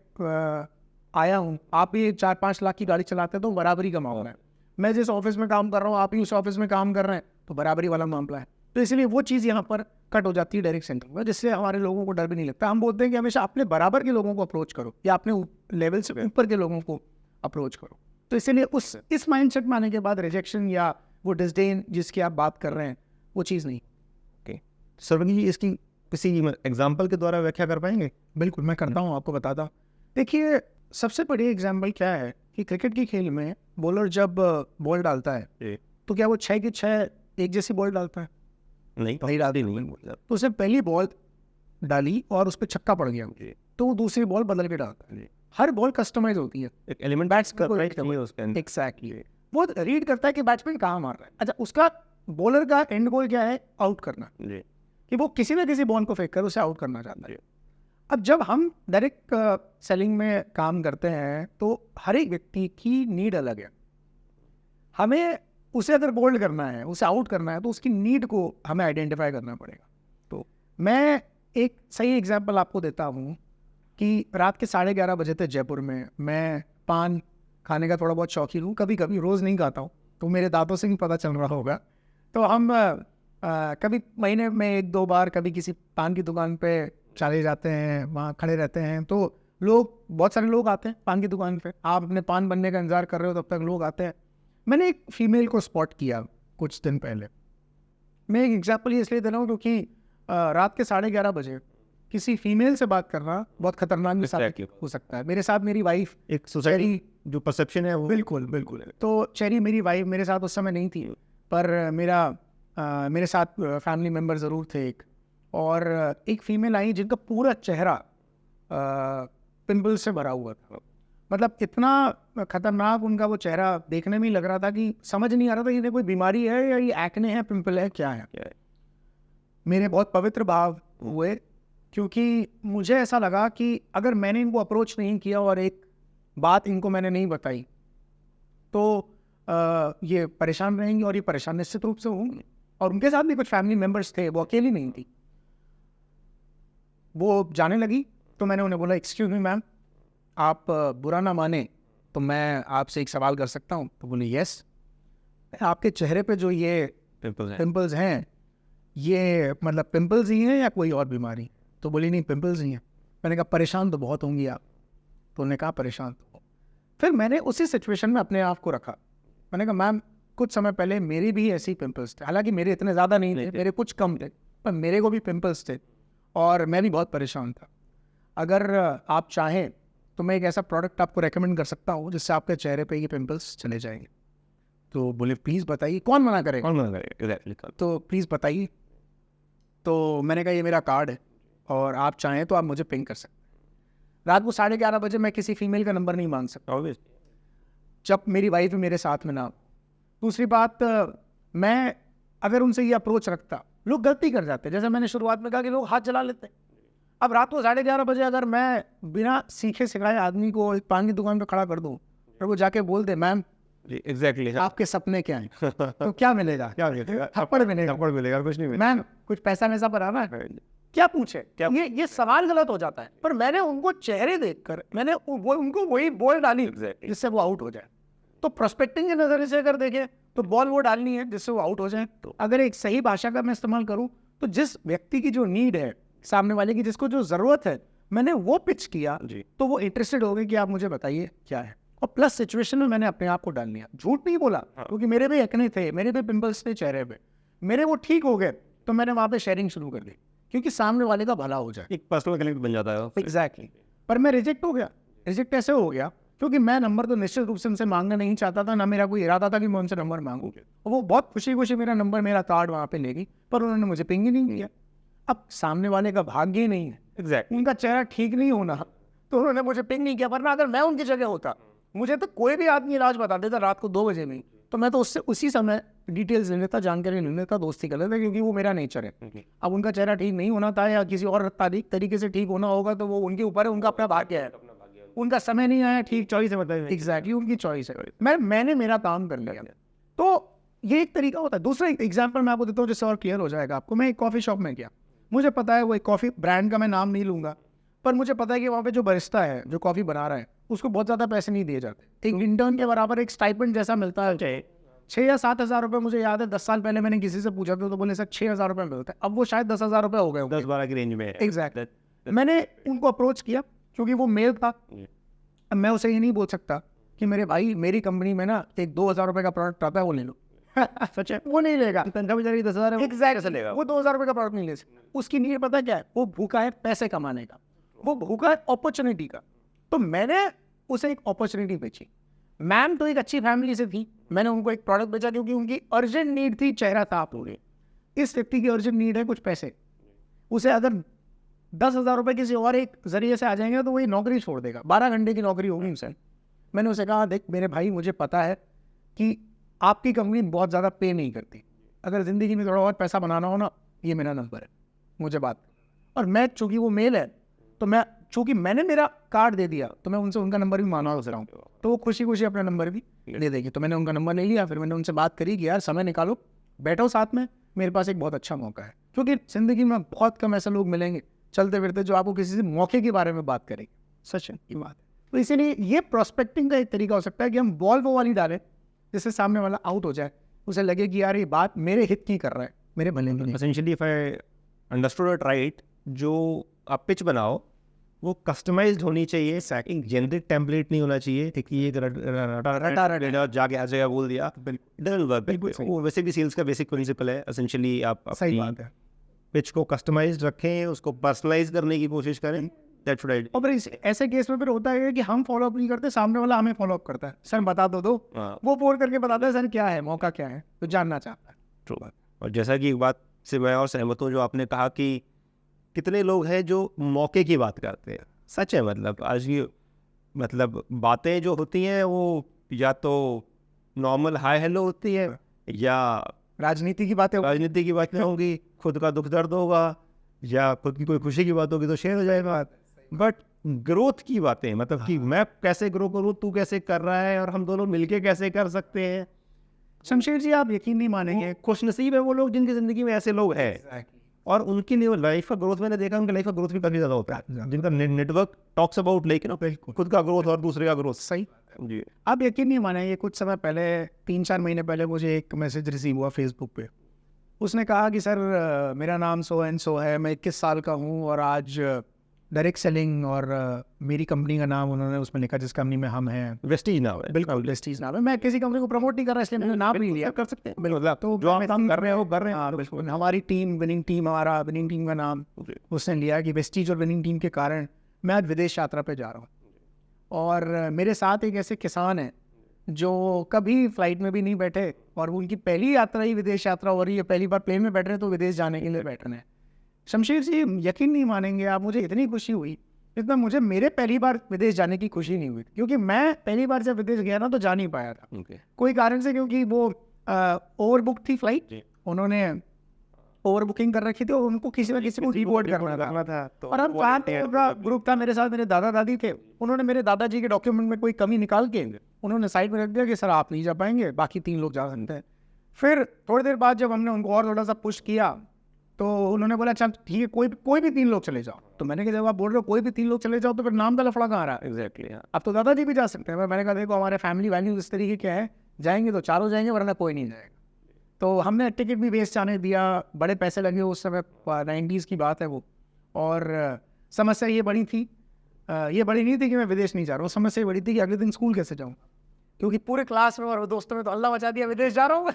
आया हूँ, आप भी 4-5 लाख की गाड़ी चलाते हैं, तो बराबरी का मामला है। मैं जिस ऑफिस में काम कर रहा हूँ, आप भी उस ऑफिस में काम कर रहे हैं, तो बराबरी वाला मामला है। तो इसलिए वो चीज़ यहाँ पर कट हो जाती है डायरेक्ट सेंटर में, जिससे हमारे लोगों को डर भी नहीं लगता। हम बोलते हैं कि हमेशा अपने बराबर के लोगों को अप्रोच करो, या अपने लेवल से ऊपर के लोगों को अप्रोच करो। तो इसीलिए इस माइंडसेट में आने के बाद रिजेक्शन या वो डिसडेन जिसकी आप बात कर रहे हैं, वो चीज़ नहीं। ओके, सर्वज्ञ जी, इसकी किसी एग्जाम्पल के द्वारा व्याख्या कर पाएंगे? बिल्कुल, मैं करता हूँ, आपको बताता हूँ। देखिए, सबसे बड़ी एग्जाम्पल क्या है कि क्रिकेट के खेल में बॉलर जब बॉल डालता है, तो क्या वो 6 की 6 एक जैसी बॉल डालता है? नहीं डालती नहीं। तो उसने पहली बॉल डाली और उस पर छक्का पड़ गया, तो वो दूसरी बॉल बदल के डालता है। हर बॉल कस्टमाइज होती है, एक एलिमेंट एग्जैक्टली वो रीड करता है कि बैट्समैन कहाँ मार रहा है। अच्छा, उसका बॉलर का एंड गोल क्या है? आउट करना, कि वो किसी न किसी बॉल को फेंक कर उसे आउट करना चाहता है। अब जब हम डायरेक्ट सेलिंग में काम करते हैं, तो हर एक व्यक्ति की नीड अलग है। हमें उसे अगर बोल्ड करना है, उसे आउट करना है, तो उसकी नीड को हमें आइडेंटिफाई करना पड़ेगा। तो मैं एक सही एग्जांपल आपको देता हूँ कि रात के 11:30 बजे थे जयपुर में। मैं पान खाने का थोड़ा बहुत शौकीन हूँ, कभी कभी, रोज़ नहीं खाता हूँ, तो मेरे दांतों से भी पता चल रहा होगा। तो हम कभी महीने में 1-2 बार कभी किसी पान की दुकान पे चले जाते हैं, वहाँ खड़े रहते हैं। तो बहुत सारे लोग आते हैं पान की दुकान पे। आप अपने पान बनने का इंतजार कर रहे हो, तब तक लोग आते हैं। मैंने एक फीमेल को स्पॉट किया कुछ दिन पहले। मैं एक एग्जाम्पल ये इसलिए दे रहा हूँ क्योंकि रात के 11:30 बजे किसी फीमेल से बात करना बहुत खतरनाक हो सकता है। मेरे साथ मेरी वाइफ, एक सोसाइटी जो परसेप्शन है वो, बिल्कुल बिल्कुल। तो चेरी मेरी वाइफ मेरे साथ उस समय नहीं थी, पर मेरे साथ फैमिली मेम्बर ज़रूर थे एक, और एक फीमेल आई जिनका पूरा चेहरा पिंपल से भरा हुआ था। मतलब इतना खतरनाक उनका वो चेहरा देखने में ही लग रहा था कि समझ नहीं आ रहा था इन्हें कोई बीमारी है या ये एक्ने है, पिंपल है, क्या है। मेरे बहुत पवित्र भाव हुए, क्योंकि मुझे ऐसा लगा कि अगर मैंने इनको अप्रोच नहीं किया और एक बात इनको मैंने नहीं बताई, तो ये परेशान रहेंगी, और ये परेशान निश्चित रूप से होंगे। और उनके साथ भी कुछ फैमिली मेम्बर्स थे, वो अकेली नहीं थी। वो जाने लगी तो मैंने उन्हें बोला, एक्सक्यूज मी मैम, आप बुरा ना माने तो मैं आपसे एक सवाल कर सकता हूँ? तो बोले यस। आपके चेहरे पे जो ये पिंपल्स हैं, ये मतलब पिंपल्स ही हैं या कोई और बीमारी? तो बोली नहीं, पिंपल्स ही हैं। मैंने कहा परेशान तो बहुत होंगी आप। तो उन्होंने कहा परेशान तो। फिर मैंने उसी सिचुएशन में अपने आप को रखा। मैंने कहा मैम, कुछ समय पहले मेरी भी ऐसे ही पिंपल्स थे, हालांकि मेरे इतने ज़्यादा नहीं थे, मेरे कुछ कम थे, पर मेरे को भी पिंपल्स थे और मैं भी बहुत परेशान था। अगर आप चाहें तो मैं एक ऐसा प्रोडक्ट आपको रेकमेंड कर सकता हूँ जिससे आपके चेहरे पे ये पिंपल्स चले जाएंगे। तो बोले प्लीज़ बताइए, कौन मना करेगा, कौन मना करेगा, एग्जैक्टली। तो प्लीज़ बताइए। तो मैंने कहा ये मेरा कार्ड है और आप चाहें तो आप मुझे पिंग कर सकते हैं। रात को 11:30 बजे मैं किसी फीमेल का नंबर नहीं मांग सकता जब मेरी वाइफ मेरे साथ में ना हो। दूसरी बात, मैं अगर उनसे ये अप्रोच रखता, लोग गलती कर जाते हैं, जैसे मैंने शुरुआत में कहा कि लोग हाथ चला लेते हैं। अब रात को 11:30 बजे अगर मैं बिना सीखे सिखाए आदमी को एक पान की दुकान पर खड़ा कर दूँ और वो जाके बोल दे मैम एग्जैक्टली आपके सपने क्या हैं, तो क्या मिलेगा? क्या मिलेगा? थप्पड़ मिलेगा, थप्पड़ मिलेगा, कुछ नहीं मिलेगा। मैम कुछ पैसा वैसा पर आना है, क्या पूछे? क्या? ये सवाल गलत हो जाता है। पर मैंने उनको चेहरे देखकर मैंने उनको वही बॉल डाली जिससे वो आउट हो जाए। तो प्रोस्पेक्टिंग के नजरिए से अगर देखें तो बॉल वो डालनी है जिससे वो आउट हो जाए। तो अगर एक सही भाषा का मैं इस्तेमाल करूं तो जिस व्यक्ति की जो नीड है, सामने वाले की जिसको जो जरूरत है, मैंने वो पिच किया तो वो इंटरेस्टेड हो गए कि आप मुझे बताइए क्या है। और प्लस सिचुएशन में मैंने अपने आप को डाल लिया, झूठ नहीं बोला, क्योंकि मेरे भी एक्ने थे, मेरे भी पिंपल्स थे चेहरे पे, मेरे वो ठीक हो गए। तो मैंने वहां पे शेयरिंग शुरू कर दी क्योंकि सामने वाले का भला हो जाए, एक पर्सनल कनेक्ट बन जाता है। एग्जैक्टली। पर मैं रिजेक्ट हो गया। रिजेक्ट ऐसे हो गया क्योंकि मैं नंबर तो निश्चित रूप से उनसे मांगना नहीं चाहता था, ना मेरा कोई इरादा था कि मैं उनसे नंबर मांगूं। और वो बहुत खुशी खुशी मेरा नंबर, मेरा कार्ड वहां पे ले गई, पर उन्होंने मुझे पिंग ही नहीं किया। अब सामने वाले का भाग्य ही नहीं है, एग्जैक्टली, उनका चेहरा ठीक नहीं होना, तो उन्होंने मुझे पिंग नहीं किया। वरना अगर मैं उनकी जगह होता, मुझे तो कोई भी आदमी इलाज बता देता रात को 2 बजे में, तो मैं तो उससे उसी समय डिटेल्स ले लेता, जानकारी ले लेता, दोस्ती कर लेता, क्योंकि वो मेरा नेचर है। अब उनका चेहरा ठीक नहीं होना था या किसी और तरीके से ठीक होना होगा तो वो उनके ऊपर है, उनका अपना भाग्य है, उनका समय नहीं आया, ठीक, चॉइस है, बताइए। एग्जैक्टली, उनकी चॉइस है। मैंने मेरा काम कर लिया। तो ये एक तरीका होता है। दूसरा एग्जाम्पल मैं आपको देता हूँ जिससे और क्लियर हो जाएगा आपको। मैं एक कॉफ़ी शॉप में गया, मुझे पता है वो एक कॉफ़ी ब्रांड का मैं नाम नहीं लूँगा, पर मुझे पता है कि वहाँ पे जो बरिस्ता है, जो कॉफ़ी बना रहा है, उसको बहुत ज़्यादा पैसे नहीं दिए जाते। एक इंटर्न के बराबर एक स्टाइपेंड जैसा मिलता है, 6 या 7 हज़ार रुपये। मुझे याद है 10 साल पहले मैंने किसी से पूछा था तो बोले सर 6 हज़ार रुपये मिलता है। अब वो शायद 10 हज़ार रुपये हो गए, 10-12 की रेंज में। एग्जैक्टली। मैंने उनको अप्रोच किया क्योंकि वो मेल था। अब मैं उसे ये नहीं बोल सकता कि मेरे भाई मेरी कंपनी में ना एक 2,000 रुपये का प्रोडक्ट आता है, वो ले लो। सच है, वो नहीं लेगा। तनख्वाह बेचारी 10,000 है, कैसे लेगा? वो 2,000 रुपये का प्रोडक्ट नहीं ले सकता। उसकी नीड पता क्या है? वो भूखा है पैसे कमाने का, वो भूखा है अपॉर्चुनिटी का। तो मैंने उसे एक अपॉर्चुनिटी बेची। मैम तो एक अच्छी फैमिली से थी, मैंने उनको एक प्रोडक्ट बेचा क्योंकि उनकी अर्जेंट नीड थी, चेहरा साफ हो गए। इस व्यक्ति की अर्जेंट नीड है कुछ पैसे, उसे अगर 10,000 रुपये किसी और एक जरिए से आ जाएंगे तो वही नौकरी छोड़ देगा, 12 घंटे की नौकरी होगी उसे। मैंने उसे कहा देख मेरे भाई, मुझे पता है कि आपकी कंपनी बहुत ज़्यादा पे नहीं करती, अगर ज़िंदगी में थोड़ा और पैसा बनाना हो ना, ये मेरा नंबर है, मुझे बात। और मैं चूँकि वो मेल है तो मैं चूँकि मैंने मेरा कार्ड दे दिया तो मैं उनसे उनका नंबर भी मांगना हो रहा हूँ, तो वो खुशी खुशी अपना नंबर भी दे देगी। तो मैंने उनका नंबर ले लिया, फिर मैंने उनसे बात करी कि यार समय निकालो, बैठो साथ में, मेरे पास एक बहुत अच्छा मौका है। क्योंकि ज़िंदगी में बहुत कम ऐसे लोग मिलेंगे चलते फिरते जो आपको किसी से मौके के बारे में बात करेंगे, सच है ये बात। तो इसीलिए ये प्रोस्पेक्टिंग का एक तरीका हो सकता है कि हम बॉल वो वाली डालें जिससे सामने वाला आउट हो जाए, उसे लगे कि यार ये बात मेरे हित की कर रहा है, मेरे भले में नहीं। Essentially if I understood it right, जो आप पिच बनाओ वो कस्टमाइज्ड होनी चाहिए, एक जेनरिक टेम्पलेट नहीं होना चाहिए कि एक रटा जाके हर जगह बोल दिया, बिल्कुल वो वैसे भी सेल्स का बेसिक प्रिंसिपल है। एसेंशियली आप अपनी पिच को कस्टमाइज्ड रखें, उसको पर्सनलाइज करने की कोशिश करें। That should I. और ऐसे केस में फिर होता है कि हम फॉलो अप नहीं करते, सामने वाला हमें फॉलो अप करता है, सर बता दो वो फोन करके बताता है सर क्या है, मौका क्या है, तो जानना चाहता है। ट्रू। और जैसा कि एक बात से मैं और सहमत हूँ जो आपने कहा कि कितने लोग हैं जो मौके की बात करते हैं। सच है, मतलब आज की बातें जो होती हैं वो या तो नॉर्मल हाय हेलो होती है या राजनीति की बातें होंगी, खुद का दुख दर्द होगा या खुद की कोई खुशी की बात होगी तो शेयर हो जाएगा। बट ग्रोथ की बातें, मतलब कि मैं कैसे ग्रो करूँ, तू कैसे कर रहा है और हम दोनों मिलके कैसे कर सकते हैं। शमशेर जी आप यकीन नहीं मानेंगे, खुशनसीब है वो लोग जिनकी ज़िंदगी में ऐसे लोग हैं। और उनकी लाइफ का ग्रोथ, मैंने देखा उनकी लाइफ का ग्रोथ भी काफ़ी ज़्यादा होता है, जिनका नेटवर्क टॉक्स अबाउट लेकिन खुद का ग्रोथ और दूसरे का ग्रोथ। सही जी। आप यकीन नहीं मानेंगे, कुछ समय पहले 3-4 महीने पहले मुझे एक मैसेज रिसीव हुआ फेसबुक पे। उसने कहा कि सर मेरा नाम सो एंड सो है, मैं 21 साल का हूँ और आज डायरेक्ट सेलिंग और मेरी कंपनी का नाम उन्होंने उसमें लिखा जिस कंपनी में हम हैं, वेस्टीज नाम है। बिल्कुल वेस्टीज नाम है। मैं किसी कंपनी को प्रमोट नहीं कर रहा इसलिए मैंने नाम नहीं लिया, कर सकते हैं बिल्कुल। तो जो आप काम कर रहे हैं वो कर रहे हैं। हाँ बिल्कुल, हमारी टीम विनिंग टीम, हमारा विनिंग टीम का नाम उसने लिया कि वेस्टीज और विनिंग टीम के कारण मैं आज विदेश यात्रा पे जा रहा हूँ। और मेरे साथ एक ऐसे किसान हैं जो कभी फ्लाइट में भी नहीं बैठे और उनकी पहली यात्रा ही विदेश यात्रा हो रही है, पहली बार प्लेन में बैठ रहे हैं तो विदेश जाने के लिए बैठ रहे हैं। शमशेर जी, यकीन नहीं मानेंगे आप, मुझे इतनी खुशी हुई जितना मुझे मेरे पहली बार विदेश जाने की खुशी नहीं हुई, क्योंकि मैं पहली बार जब विदेश गया ना तो जा नहीं पाया था कोई कारण से, क्योंकि वो ओवर बुक थी फ्लाइट, उन्होंने ओवर बुकिंग कर रखी थी और उनको किसी न किसी को रिपोर्ट करना था। और हम 4 लोगों का ग्रुप था, मेरे साथ मेरे दादा दादी थे। उन्होंने मेरे दादाजी के डॉक्यूमेंट में कोई कमी निकाल के उन्होंने साइड में रख दिया कि सर आप नहीं जा पाएंगे, बाकी 3 लोग जा सकते हैं। फिर थोड़ी देर बाद जब हमने उनको और थोड़ा सा पुश किया तो उन्होंने बोला अच्छा ठीक है, कोई भी 3 लोग चले जाओ। तो मैंने कहा जब आप बोल रहे हो कोई भी 3 लोग चले जाओ तो फिर नाम का लफड़ा कहाँ रहा? एग्जैक्टली, अब तो दादाजी भी जा सकते हैं। मैंने कहा देखो हमारे फैमिली वैल्यूज इस तरीके के हैं, जाएंगे तो 4 जाएंगे वरना कोई नहीं जाएगा। तो हमने टिकट भी वेस्ट जाने दिया, बड़े पैसे लगे उस समय, 90s की बात है वो। और समस्या ये बड़ी थी, ये बड़ी नहीं थी कि मैं विदेश नहीं जा रहा हूँ, समस्या ये बड़ी थी कि अगले दिन स्कूल कैसे जाऊँ, क्योंकि पूरे क्लास में और दोस्तों में तो अल्लाह मचा दिया विदेश जा रहा हूँ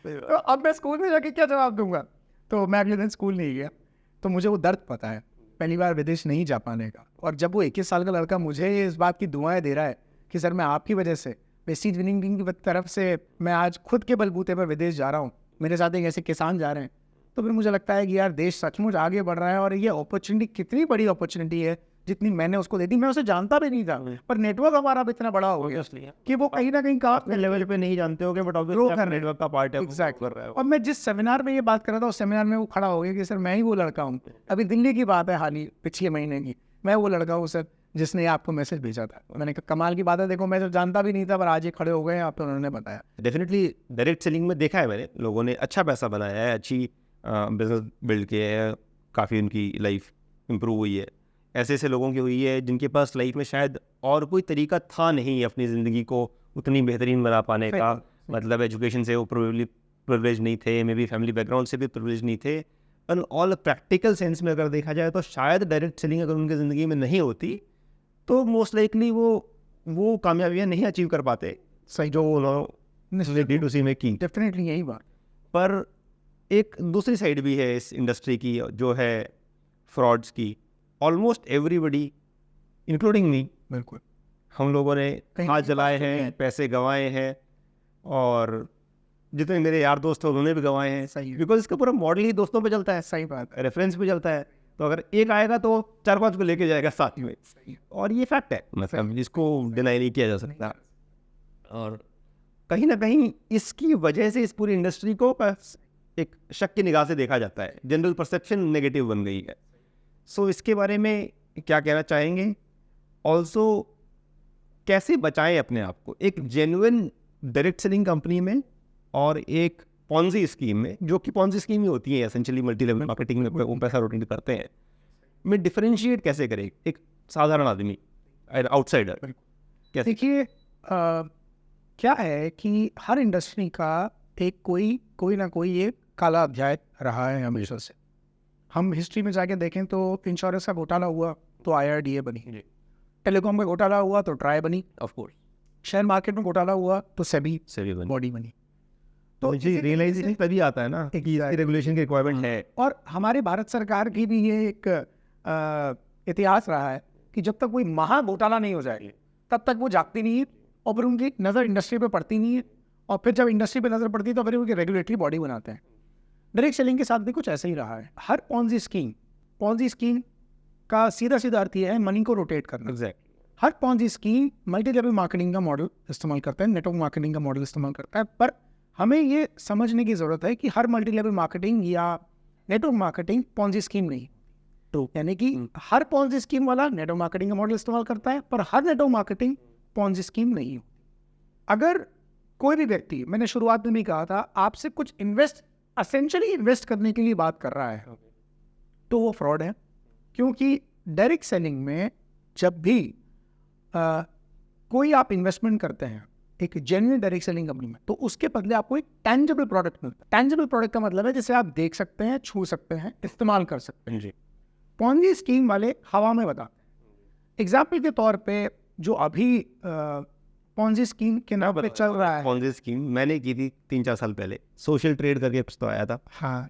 तो अब मैं स्कूल में जाके क्या जवाब दूंगा? तो मैं अगले दिन स्कूल नहीं गया। तो मुझे वो दर्द पता है पहली बार विदेश नहीं जा पाने का। और जब वो 21 साल का लड़का मुझे इस बात की दुआएं दे रहा है कि सर मैं आपकी वजह से, प्रेस्टीज विनिंग टीम की तरफ से मैं आज खुद के बलबूते पर विदेश जा रहा हूँ, मेरे साथ एक ऐसे किसान जा रहे हैं, तो फिर मुझे लगता है कि यार देश सचमुच आगे बढ़ रहा है। और ये अपॉर्चुनिटी कितनी बड़ी अपॉर्चुनिटी है जितनी मैंने उसको दे दी। मैं उसे जानता भी नहीं था, पर नेटवर्क हमारा अब इतना बड़ा हो गया कि वो कहीं ना कहीं अपने लेवल पे नहीं जानते हो बट नेटवर्क का पार्ट है। एग्जैक्टली। और मैं जिस सेमिनार में ये बात कर रहा था उस सेमिनार में वो खड़ा हो गया कि सर मैं ही वो लड़का हूँ, अभी दिल्ली की बात है हाल ही पिछले महीने की, मैं वो लड़का हूँ सर जिसने आपको मैसेज भेजा था। मैंने कहा कमाल की बात है, देखो मैं तो जानता भी नहीं था पर आज ये खड़े हो गए आप, तो उन्होंने बताया। डेफिनेटली डायरेक्ट सेलिंग में देखा है मैंने, लोगों ने अच्छा पैसा बनाया है, अच्छी बिजनेस बिल्ड किया है, काफ़ी उनकी लाइफ इम्प्रूव हुई है। ऐसे ऐसे लोगों की हुई है जिनके पास लाइफ में शायद और कोई तरीका था नहीं अपनी ज़िंदगी को उतनी बेहतरीन बना पाने का। मतलब एजुकेशन से वो प्रिविलेज नहीं थे, मे बी फैमिली बैकग्राउंड से भी प्रिविलेज नहीं थे। पर ऑल प्रैक्टिकल सेंस में अगर देखा जाए तो शायद डायरेक्ट सेलिंग अगर उनकी ज़िंदगी में नहीं होती तो मोस्ट लाइकली वो कामयाबियाँ नहीं अचीव कर पाते, सही जो उन्होंने उसी में की। डेफिनेटली यही बात। पर एक दूसरी साइड भी है इस इंडस्ट्री की, जो है फ्रॉड्स की। ऑलमोस्ट एवरीबडी इंक्लूडिंग मी, बिल्कुल हम लोगों ने हाथ जलाए हैं, पैसे गंवाए हैं, और जितने मेरे यार दोस्त हैं उन्होंने भी गंवाए हैं। सही है। बिकॉज इसका पूरा मॉडल ही दोस्तों पे चलता है, सही बात, रेफरेंस पे चलता है। तो अगर एक आएगा तो 4-5 को लेके जाएगा साथ में, और ये फैक्ट है, मतलब जिसको डिनाई नहीं किया जा सकता। और कहीं ना कहीं इसकी वजह से इस पूरी इंडस्ट्री को एक शक की निगाह से देखा जाता है, जनरल परसेप्शन नेगेटिव बन गई है। सो इसके बारे में क्या कहना चाहेंगे? ऑल्सो कैसे बचाएं अपने आप को एक जेन्युइन डायरेक्ट सेलिंग कंपनी में और एक पॉन्जी स्कीम में, जो कि पॉन्जी स्कीम ही होती है एसेंशियली, मल्टी लेवल मार्केटिंग में वो पैसा रोटेट करते हैं, में डिफरेंशिएट कैसे करें एक साधारण आदमी, आउटसाइडर? देखिए क्या है कि हर इंडस्ट्री का एक कोई ना कोई एक काला अध्याय रहा है हमेशा से। हम हिस्ट्री में जाके देखें तो इंश्योरेंस का घोटाला हुआ तो IRDA बनी, टेलीकॉम का घोटाला हुआ तो ट्राई बनी, ऑफ कोर्स शेयर मार्केट में घोटाला हुआ तो सेबी बॉडी बनी। तो रियलाइजेशन तभी आता है ना कि रेगुलेशन की रिक्वायरमेंट है। और हमारे भारत सरकार की भी ये एक इतिहास रहा है कि जब तक कोई महा घोटाला नहीं हो जाएगी तब तक वो जागती नहीं है, और फिर उनकी नज़र इंडस्ट्री पे पड़ती नहीं है, और फिर जब इंडस्ट्री पे नज़र पड़ती है तो फिर उनकी रेगुलेटरी बॉडी बनाते हैं। डायरेक्ट सेलिंग के साथ भी कुछ ऐसा ही रहा है। हर पॉन्जी स्कीम का सीधा अर्थ ये है मनी को रोटेट करना। एग्जैक्टली। हर Ponzi scheme multi level marketing का मॉडल इस्तेमाल करता है, नेटवर्क मार्केटिंग का मॉडल इस्तेमाल करता है। पर हमें ये समझने की ज़रूरत है कि हर मल्टी लेवल मार्केटिंग या नेटवर्क मार्केटिंग पॉन्जी स्कीम नहीं, तो यानी कि हर पॉन्जी स्कीम वाला नेटवर्क मार्केटिंग का मॉडल इस्तेमाल करता है, पर हर नेटवर्क मार्केटिंग पॉन्जी स्कीम नहीं होती। अगर कोई भी व्यक्ति, मैंने शुरुआत में भी कहा था, आपसे कुछ एसेंशियली इन्वेस्ट करने के लिए बात कर रहा है तो वो फ्रॉड है। क्योंकि डायरेक्ट सेलिंग में जब भी कोई आप इन्वेस्टमेंट करते हैं एक जेन्युइन डायरेक्ट सेलिंग कंपनी में, तो उसके बदले आपको एक टेंजिबल प्रोडक्ट मिलता है। टेंजिबल प्रोडक्ट का मतलब है जिसे आप देख सकते हैं, छू सकते हैं, इस्तेमाल कर सकते हैं। पॉन्जी स्कीम वाले हवा में बताते हैं। एग्जाम्पल के तौर पे जो अभी पॉन्जी स्कीम के नाम पे चल रहा है, पॉन्जी स्कीम मैंने की थी 3-4 साल पहले, सोशल ट्रेड करके तो आया था। हाँ,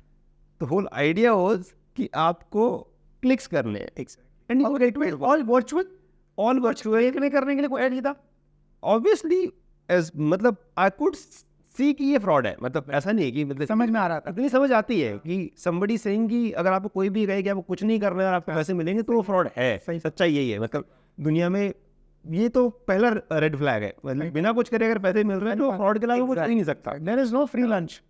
तो होल आइडिया वाज कि आपको क्लिक्स करने हैं, ऑल वर्चुअल करने के लिए कोई ऐड नहीं था, ऑब्वियसली एज मतलब आई कुड सी कि ये फ्रॉड है, मतलब ऐसा नहीं है कि मतलब समझ में आ रहा था। इतनी समझ आती है कि somebody saying कि अगर आपको कोई भी कहे कि आपको कुछ नहीं करना है और आपको पैसे मिलेंगे तो वो फ्रॉड है, सही सच्चाई यही है। मतलब दुनिया में ये तो पहला रेड फ्लैग है, मतलब बिना कुछ करे अगर पैसे मिल रहे हैं तो फ्रॉड के अलावा कुछ हो ही नहीं सकता। There is no free lunch.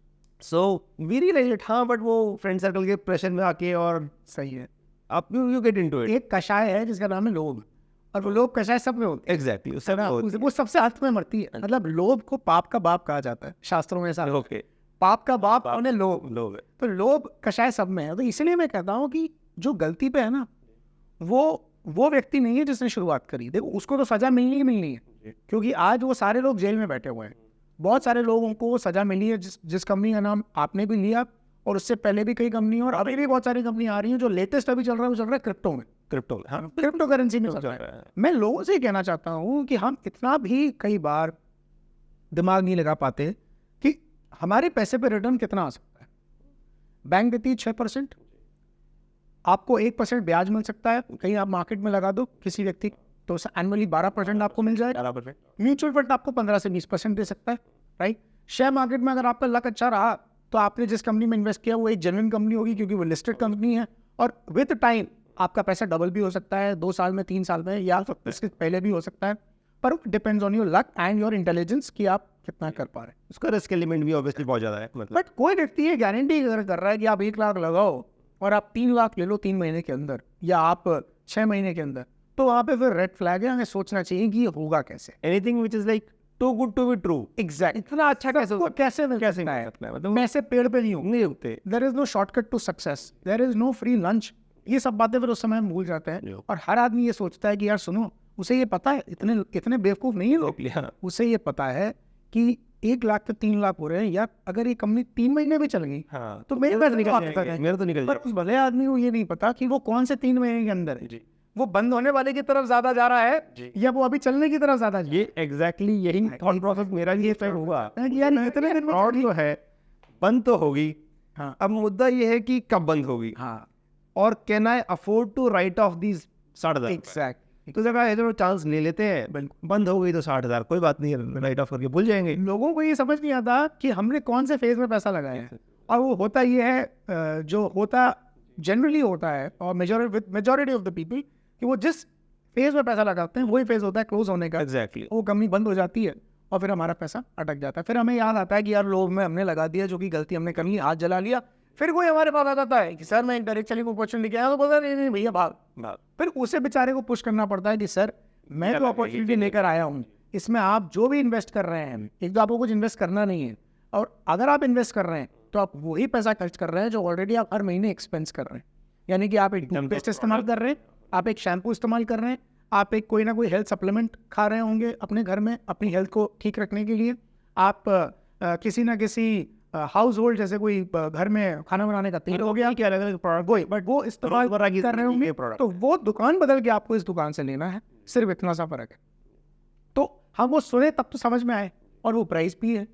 So we realised, हाँ, बट वो फ्रेंड सर्कल के प्रेशर में आके और सही है। आप यू गेट इनटू इट। एक कषाय है जिसका नाम है लोभ, और वो लोभ कषाय सब में होते एग्जैक्टली, हैं ना, वो सबसे अंत में मरती है। मतलब लोभ को पाप का बाप कहा जाता है शास्त्रों में, ऐसा ओके, पाप का बाप कौन है? लोभ। लोग है। तो लोभ कषाय सब में है। तो इसलिए मैं कहता हूँ कि जो गलती पे है ना, वो व्यक्ति नहीं है जिसने शुरुआत करी। देखो उसको तो सजा मिलनी ही मिलनी है, क्योंकि आज वो सारे लोग जेल में बैठे हुए हैं। बहुत सारे लोगों को सजा मिली है। जिस कंपनी का नाम आपने भी लिया, और उससे पहले भी कई कंपनी, और अभी भी बहुत सारी कंपनी आ रही हैं। जो लेटेस्ट अभी चल रहा है वो चल रहा है क्रिप्टो में, क्रिप्टो, हाँ, क्रिप्टो करेंसी में चल रहा है। मैं लोगों से कहना चाहता हूँ कि हम इतना भी कई बार दिमाग नहीं लगा पाते कि हमारे पैसे पे रिटर्न कितना आ सकता है। बैंक देती है 6%, आपको 1% ब्याज मिल सकता है। कहीं आप मार्केट में लगा दो किसी व्यक्ति, तो एनुअली 12% आपको मिल जाएगा। म्यूचुअल फंड आपको 15 से 20% दे सकता है, राइट। शेयर मार्केट में अगर आपका लक अच्छा रहा तो आपने जिस कंपनी में इन्वेस्ट किया वो एक जेन्युइन कंपनी होगी, क्योंकि वो लिस्टेड कंपनी है, और विद टाइम आपका पैसा डबल भी हो सकता है, 2 साल में, 3 साल में, या इसके पहले भी हो सकता है। पर depends on your luck and your intelligence कि आप कितना कर पा रहे हैं। उसका रिस्क एलिमेंट भी ऑब्वियसली बहुत ज़्यादा है। मतलब बट कोई व्यक्ति ये गारंटी कर रहा है कि आप 1 लाख लगाओ और आप 3 लाख ले लो 3 महीने के अंदर, या आप 6 महीने के अंदर, तो वहाँ पे फिर रेड फ्लैग है। हमें सोचना चाहिए कि ये होगा कैसे। Anything which is like too good to be true. Exact, इतना अच्छा कैसे हो सकता कैसे कैसे है? मतलब मैं ऐसे पेड़ पे नहीं हूँ, नहीं उगते। There is no shortcut to success, there is no free lunch. ये सब बातें फिर उस समय हम भूल जाते हैं, और हर आदमी ये सोचता है कि यार सुनो, उसे ये पता है, इतने बेवकूफ नहीं है लोग। उसे ये पता है कि 1 लाख के 3 लाख हो रहे हैं यार, अगर ये कंपनी 3 महीने भी चल गई, हाँ, तो मेरे पास निकल जाएगा, मेरा तो निकल पर उस भले आदमी को ये नहीं पता कि वो कौन से 3 महीने के अंदर है, वो बंद होने वाले की तरफ ज्यादा जा रहा है या वो अभी चलने की तरफ ज्यादा जा ये एग्जैक्टली यही थॉट प्रोसेस मेरा भी इस हुआ रहा है कि यार इतने दिन में फ्रॉड जो है बंद तो होगी। हाँ अब मुद्दा ये है कि कब बंद होगी, हाँ और can I afford to write off these 60,000। Exact. तो जब ऐसे चांस ले लेते हैं, बंद हो गई तो 60,000 कोई बात नहीं है, राइट ऑफ करके भूल जाएंगे। लोगों को ये समझ नहीं आता कि हमने कौन से फेज में पैसा लगाया है, और वो होता ये है जो होता जनरली होता है, और मेजॉरिटी ऑफ द पीपल, कि वो जिस फेज में पैसा लगाते हैं वही फेज होता है क्लोज होने का। एग्जैक्टली, वो कंपनी बंद हो जाती है और फिर हमारा पैसा अटक जाता है। फिर हमें याद आता है कि यार लोभ में हमने लगा दिया, जो कि गलती हमने कर ली, हाथ जला लिया। फिर कोई हमारे पास आ जाता है कि सर मैं एक डायरेक्ट सेलिंग अपॉर्चुनिटी आया, तो बोलता है नहीं भैया भाग। फिर उसे बेचारे को पुश करना पड़ता है कि सर मैं तो अपॉर्चुनिटी लेकर आया हूँ, इसमें आप जो भी इन्वेस्ट कर रहे हैं, एक तो आपको कुछ इन्वेस्ट करना नहीं है, और अगर आप इन्वेस्ट कर रहे हैं तो आप वही पैसा खर्च कर रहे हैं जो ऑलरेडी आप हर महीने एक्सपेंस कर रहे हैं। यानी कि आप एक टूथपेस्ट इस्तेमाल कर रहे हैं, आप एक शैम्पू इस्तेमाल कर रहे हैं, आप एक कोई ना कोई हेल्थ सप्लीमेंट खा रहे होंगे अपने घर में अपनी हेल्थ को ठीक रखने के लिए, आप किसी ना किसी हाउस होल्ड जैसे कोई घर में खाना बनाने का तेल हो गया, क्या अलग अलग प्रोडक्ट वही, बट वो इस्तेमाल कर रहे होंगे, तो वो दुकान बदल के आपको इस दुकान से लेना है, सिर्फ इतना सा फर्क है। तो हम वो सुने तब तो समझ में आए, और वो प्राइस भी है,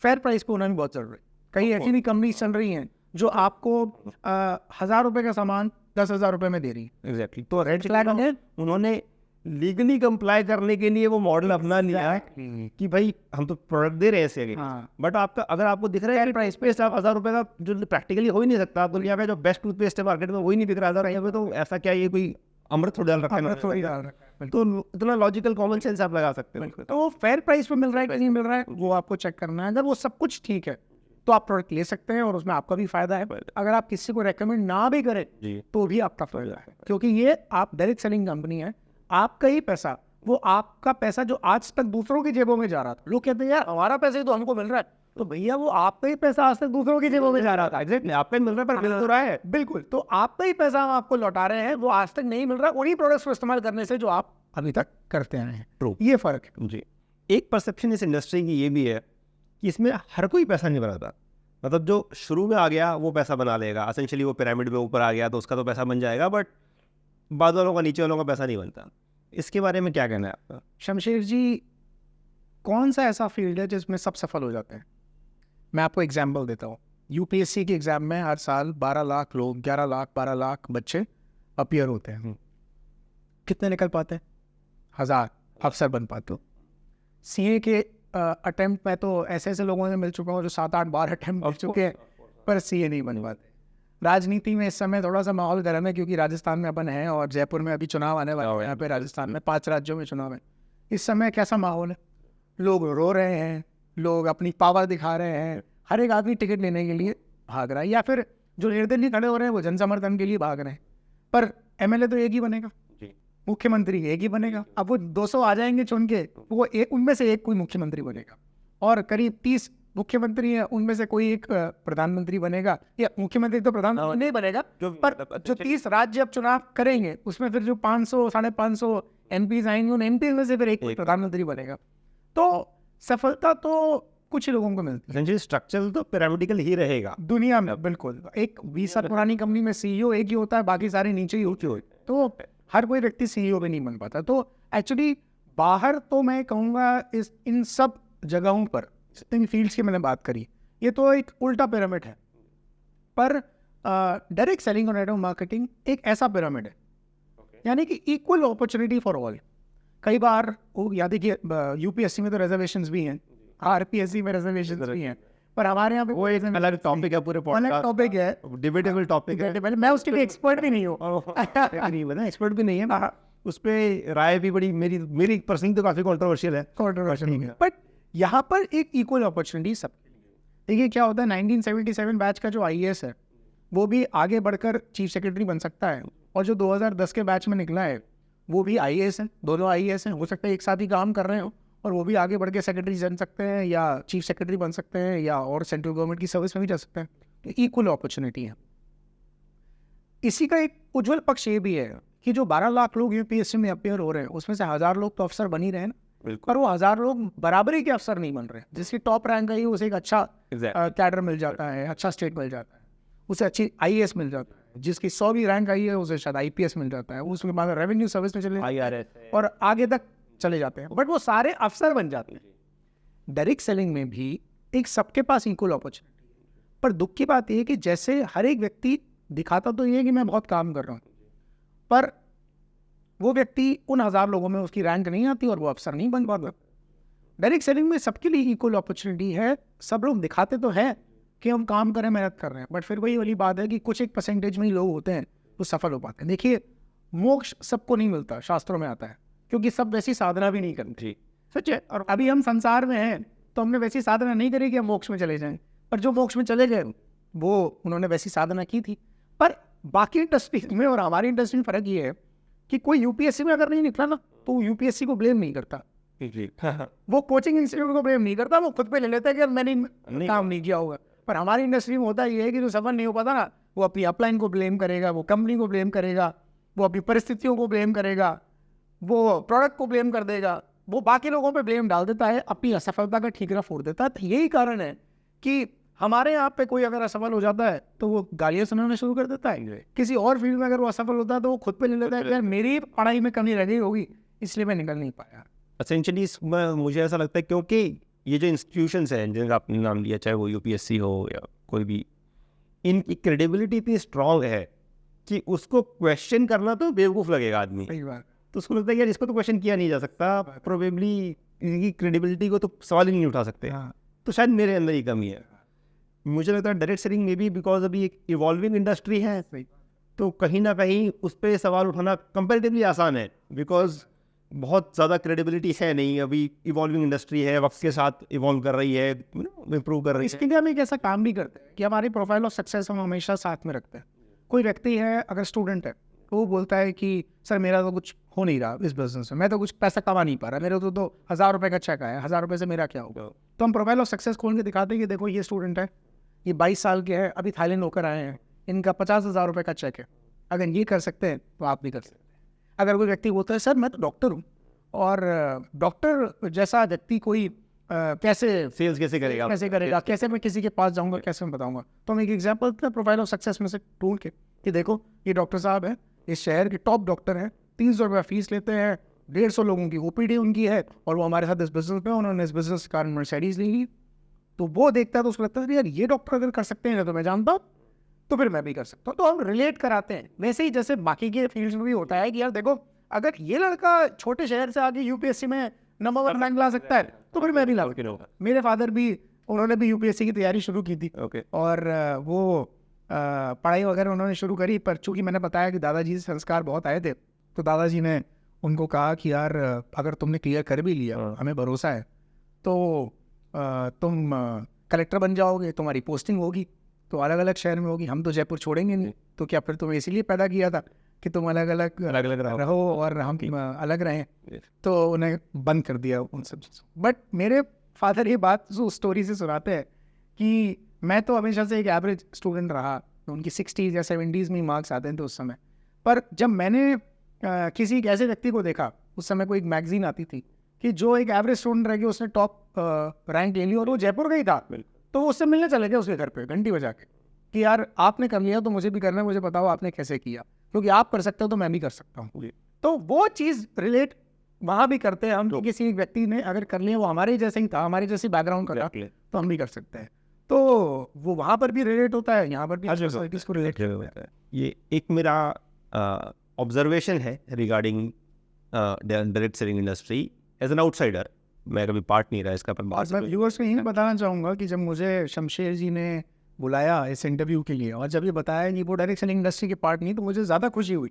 फेयर प्राइस पे होना भी बहुत जरूरी है। कई ऐसी भी कंपनी चल रही हैं जो आपको 1,000 रुपए का सामान 10,000 रुपए में दे रही है। एग्जैक्टली। तो रेड फ्लैग है, उन्होंने लीगली कंप्लाई करने के लिए वो मॉडल अपना लिया है कि भाई हम तो प्रोडक्ट दे रहे हैं ऐसे, बट आपका अगर आपको दिख रहा है प्राइस पे 1,000 रुपए का, जो प्रैक्टिकली हो ही नहीं सकता, तो यहाँ पे जो बेस्ट टूथपेस्ट है मार्केट में वही नहीं दिख रहा था, यहाँ पे तो ऐसा क्या ये कोई अमृत थोड़ी डाल रखा है, तो इतना लॉजिकल कॉमन सेंस आप लगा सकते हो। तो वो फेयर प्राइस पे मिल रहा है कि नहीं मिल रहा है, वो आपको चेक करना है। अगर वो सब कुछ ठीक है तो आप प्रोडक्ट ले सकते हैं, और उसमें आपका भी फायदा है। अगर आप किसी को रेकमेंड ना भी करें तो भी आपका फायदा है, क्योंकि ये आप डायरेक्ट सेलिंग कंपनी है, आपका ही पैसा, वो आपका पैसा जो आज तक दूसरों की जेबों में जा रहा था। लोग कहते हैं यार हमारा पैसा ही तो हमको मिल रहा है, तो भैया वो आपका ही पैसा आज तक दूसरों की जेबों में जा रहा था। एग्जैक्टली, आपका ही मिल रहा है पर मिल तो रहा है, बिल्कुल। तो आपका ही पैसा हम आपको लौटा रहे हैं, वो आज तक नहीं मिल रहा उन्हीं प्रोडक्ट्स को इस्तेमाल करने से जो आप अभी तक करते आए हैं। ट्रू, ये फर्क है जी। एक परसेप्शन इस इंडस्ट्री की ये भी है कि इसमें हर कोई पैसा नहीं बनाता, मतलब जो शुरू में आ गया वो पैसा बना लेगा, एसेंशियली वो पिरामिड में ऊपर आ गया तो उसका तो पैसा बन जाएगा, बट बाद वालों का, नीचे वालों का पैसा नहीं बनता। इसके बारे में क्या कहना है आपका? शमशेर जी, कौन सा ऐसा फील्ड है जिसमें सब सफल हो जाते हैं? मैं आपको एग्जाम्पल देता हूँ। यूपीएससी के एग्जाम में हर साल 12 लाख लोग, 11 लाख 12 लाख बच्चे अपीयर होते हैं। कितने निकल पाते हैं? 1000 अफसर बन पाते हो। सीए के अटेम्प्ट में तो ऐसे ऐसे लोगों से मिल चुका हूँ जो 7-8 बार अटेम्प्ट कर चुके हैं, पर सीए नहीं बन पाते। राजनीति में इस समय थोड़ा सा माहौल गर्म है, क्योंकि राजस्थान में अपन है और जयपुर में अभी चुनाव आने वाले हैं। यहाँ पे राजस्थान में 5 राज्यों में चुनाव है। इस समय कैसा माहौल है, लोग रो रहे हैं, लोग अपनी पावर दिखा रहे हैं, हर एक आदमी टिकट लेने के लिए भाग रहा है, या फिर जो निर्दलीय खड़े हो रहे हैं वो जन समर्थन के लिए भाग रहे हैं। पर एमएलए तो एक ही बनेगा, मुख्यमंत्री एक ही बनेगा। अब वो 200 आ जाएंगे चुन के, वो एक उनमें से एक कोई मुख्यमंत्री बनेगा, और करीब 30 मुख्यमंत्री हैं, उनमें से कोई एक प्रधानमंत्री बनेगा, या मुख्यमंत्री तो प्रधानमंत्री नहीं बनेगा, पर जो 30 राज्य अब चुनाव करेंगे उसमें फिर जो 500 550 एमपीज आएंगे, उन एमपी में से फिर एक प्रधानमंत्री बनेगा। तो सफलता तो कुछ ही लोगों को मिलती है। स्ट्रक्चर तो पिरामिडिकल ही रहेगा दुनिया में, बिल्कुल। एक 20 साल पुरानी कंपनी में सीईओ एक ही होता है, बाकी सारे नीचे ही होते हैं, तो हर कोई व्यक्ति सीईओ भी नहीं बन पाता। तो एक्चुअली बाहर तो मैं कहूँगा इन सब जगहों पर जितने भी फील्ड्स की मैंने बात करी, ये तो एक उल्टा पिरामिड है, पर डायरेक्ट सेलिंग और नेटवर्क मार्केटिंग एक ऐसा पिरामिड है, यानी कि इक्वल अपॉर्चुनिटी फॉर ऑल। कई बार याद देखिए, यूपीएससी में तो रिजर्वेशंस भी हैं, आरपीएससी में रिजर्वेशंस भी हैं, पर हमारे यहाँ पे वो एक अलग टॉपिक है, पूरे अलग टॉपिक है, डिबेटेबल टॉपिक है। मैं उसके लिए एक्सपर्ट भी नहीं हूँ, एक्सपर्ट भी नहीं है उस पर, राय भी बड़ी मेरी पर्सनली तो काफी कंट्रोवर्शियल है। बट यहाँ पर एक इक्वल अपॉर्चुनिटी सबके लिए। देखिए क्या होता है, 1977 बैच का जो आईएएस है वो भी आगे बढ़कर चीफ सेक्रेटरी बन सकता है, और जो 2010 के बैच में निकला है वो भी आईएएस है, दोनों आईएएस हैं। हो सकता है एक साथ ही काम कर रहे हो और वो भी आगे बढ़ के सेक्रेटरी बन सकते हैं, या चीफ सेक्रेटरी बन सकते हैं, या और सेंट्रल गवर्नमेंट की सर्विस में भी जा सकते हैं। तो इक्वल अपॉर्चुनिटी है। इसी का एक उज्जवल पक्ष ये भी है कि जो 12 लाख लोग यूपीएससी में अपेयर हो रहे हैं, उसमें से 1000 लोग तो अफसर बन ही रहे हैं ना, पर वो 1000 लोग बराबरी के अफसर नहीं बन रहे। जिसकी टॉप रैंक है उसे एक अच्छा कैडर मिल जाता है, अच्छा स्टेट मिल जाता है, उसे अच्छी आईएएस मिल जाता है। जिसकी 100 भी रैंक आई है उसे शायद आईपीएस मिल जाता है, उसके बाद रेवेन्यू सर्विस में चले और आगे तक चले जाते हैं, बट वो सारे अफसर बन जाते हैं। डायरेक्ट सेलिंग में भी एक सबके पास इक्वल अपॉर्चुनिटी है, पर दुख की बात यह है कि जैसे हर एक व्यक्ति दिखाता तो ये है कि मैं बहुत काम कर रहा हूँ, पर वो व्यक्ति उन 1000 लोगों में उसकी रैंक नहीं आती और वो अफसर नहीं बन पाता। डायरेक्ट सेलिंग में सबके लिए इक्वल अपॉर्चुनिटी है, सब लोग दिखाते तो हैं कि हम काम करें, मेहनत कर रहे हैं, बट फिर वही वाली बात है कि कुछ एक परसेंटेज में ही लोग होते हैं वो सफल हो पाते हैं। देखिए, मोक्ष सबको नहीं मिलता, शास्त्रों में आता है, क्योंकि सब वैसी साधना भी नहीं करते। सच है। और अभी हम संसार में हैं तो हमने वैसी साधना नहीं करी कि हम मोक्ष में चले जाएं, पर जो मोक्ष में चले गए वो उन्होंने वैसी साधना की थी। पर बाकी इंडस्ट्री में और हमारी इंडस्ट्री में फ़र्क ये है कि कोई यूपीएससी में अगर नहीं निकला ना तो वो यूपीएससी को ब्लेम नहीं करता, वो कोचिंग इंस्टीट्यूट को ब्लेम नहीं करता, वो खुद पे ले लेता है कि मैंने काम नहीं किया होगा। पर हमारी इंडस्ट्री में होता ये है कि जो सफल नहीं हो पाता ना, वो अपनी अपलाइन को ब्लेम करेगा, वो कंपनी को ब्लेम करेगा, वो अपनी परिस्थितियों को ब्लेम करेगा, वो प्रोडक्ट को ब्लेम कर देगा, वो बाकी लोगों पे ब्लेम डाल देता है, अपनी असफलता का ठीकरा फोड़ देता है। तो यही कारण है कि हमारे यहाँ पे कोई अगर असफल हो जाता है तो वो गालियाँ सुनाना शुरू कर देता है। किसी और फील्ड में अगर वो असफल होता है तो वो खुद पे ले लेता है, यार मेरी पढ़ाई में कमी रह गई होगी इसलिए मैं निकल नहीं पाया। एसेंशियली मुझे ऐसा लगता है क्योंकि ये जो इंस्टीट्यूशंस हैं जिनका आपने नाम लिया, चाहे वो यूपीएससी हो या कोई भी, इनकी क्रेडिबिलिटी इतनी स्ट्रांग है कि उसको क्वेश्चन करना तो बेवकूफ़ लगेगा आदमी। सही बात। तो उसको लगता है यार इसको तो क्वेश्चन किया नहीं जा सकता, प्रोबेबली इनकी क्रेडिबिलिटी को तो सवाल ही नहीं उठा सकते। तो शायद मेरे अंदर ही कमी है। मुझे लगता है डायरेक्ट सेलिंग में भी बिकॉज अभी एक इवॉल्विंग इंडस्ट्री है, तो कहीं ना कहीं उस पर सवाल उठाना कंपैरेटिवली आसान है, बिकॉज बहुत ज़्यादा क्रेडिबिलिटी है नहीं। अभी इवॉल्विंग इंडस्ट्री है, वक्त के साथ इवॉल्व कर रही है, इम्प्रूव कर रही है। इसके लिए हम एक ऐसा काम भी करते हैं कि हमारी प्रोफाइल ऑफ सक्सेस हम हमेशा साथ में रखते हैं। कोई व्यक्ति है, अगर स्टूडेंट है, तो वो बोलता है कि सर मेरा तो कुछ हो नहीं रहा इस बिजनेस में, मैं तो कुछ पैसा कमा नहीं पा रहा, मेरे तो 1000 रुपये का चेक आया, 1000 रुपये से मेरा क्या होगा। तो हम प्रोफाइल ऑफ सक्सेस खोल के दिखाते हैं कि देखो ये स्टूडेंट है, ये 22 साल के हैं, अभी थाईलैंड होकर आए हैं, इनका 50,000 रुपये का चेक है, अगर ये कर सकते हैं तो आप भी कर सकते हैं। अगर कोई व्यक्ति बोलता है सर मैं तो डॉक्टर हूँ, और डॉक्टर जैसा व्यक्ति कोई कैसे सेल्स कैसे करेगा, कैसे मैं किसी के पास जाऊंगा, कैसे मैं बताऊंगा। तो हम एक एग्जांपल प्रोफाइल ऑफ सक्सेस में से ढूंढ के कि देखो ये डॉक्टर साहब है, इस शहर के टॉप डॉक्टर हैं, 300 रुपये फीस लेते हैं, 150 लोगों की ओपीडी उनकी है, और वो हमारे साथ इस बिजनेस में, उन्होंने इस बिजनेस के कारण मर्सिडीज ले ली। तो वो देखता है तो उसको लगता है यार ये डॉक्टर अगर कर सकते हैं तो मैं जानता हूँ, तो फिर मैं भी कर सकता हूँ। तो हम रिलेट कराते हैं। वैसे ही जैसे बाकी के फील्ड्स में भी होता है कि यार देखो अगर ये लड़का छोटे शहर से आके यूपीएससी में नंबर 1 रैंक ला सकता है तो फिर मैं भी ला सकता हूँ। मेरे फादर भी, उन्होंने भी यूपीएससी की तैयारी शुरू की थी ओके और वो पढ़ाई वगैरह उन्होंने शुरू करी, पर चूंकि मैंने बताया कि दादाजी से संस्कार बहुत आए थे तो दादाजी ने उनको कहा कि यार अगर तुमने क्लियर कर भी लिया, हमें भरोसा है, तो तुम कलेक्टर बन जाओगे, तुम्हारी पोस्टिंग होगी तो अलग अलग शहर में होगी, हम तो जयपुर छोड़ेंगे नहीं, तो क्या फिर तुम्हें इसीलिए पैदा किया था कि तुम अलग अलग रहो और हम अलग रहें। तो उन्हें बंद कर दिया उन सब चीज़ों। बट मेरे फादर ये बात जो स्टोरी से सुनाते हैं कि मैं तो हमेशा से एक एवरेज स्टूडेंट रहा, तो उनकी 60s या 70s में मार्क्स आते थे उस समय। पर जब मैंने किसी एक ऐसे व्यक्ति को देखा, उस समय कोई एक मैगजीन आती थी कि जो एक एवरेज स्टूडेंट रह गया, उसने टॉप रैंक ले लिया और वो जयपुर का ही था, तो वो उससे मिलने चले गए उसके घर पे घंटी बजा के कि यार आपने कर लिया तो मुझे भी करना है, मुझे बताओ आपने कैसे किया, क्योंकि आप कर सकते हो तो मैं भी कर सकता हूँ। तो वो चीज़ रिलेट वहाँ भी करते हैं हम, किसी एक व्यक्ति ने अगर कर लिया, वो हमारे जैसे ही था, हमारे जैसे बैकग्राउंड का था, तो हम भी कर सकते हैं। तो वो वहाँ पर भी रिलेट होता है, यहाँ पर भी इसको रिलेट होता है। ये एक मेरा ऑब्जर्वेशन है regarding direct selling industry as an outsider. मैं कभी पार्ट नहीं रहा इसका, पर मैं व्यूअर्स को यही बताना चाहूँगा कि जब मुझे शमशेर जी ने बुलाया इस इंटरव्यू के लिए और जब ये बताया कि वो डायरेक्ट सेलिंग इंडस्ट्री के पार्ट नहीं, तो मुझे ज़्यादा खुशी हुई,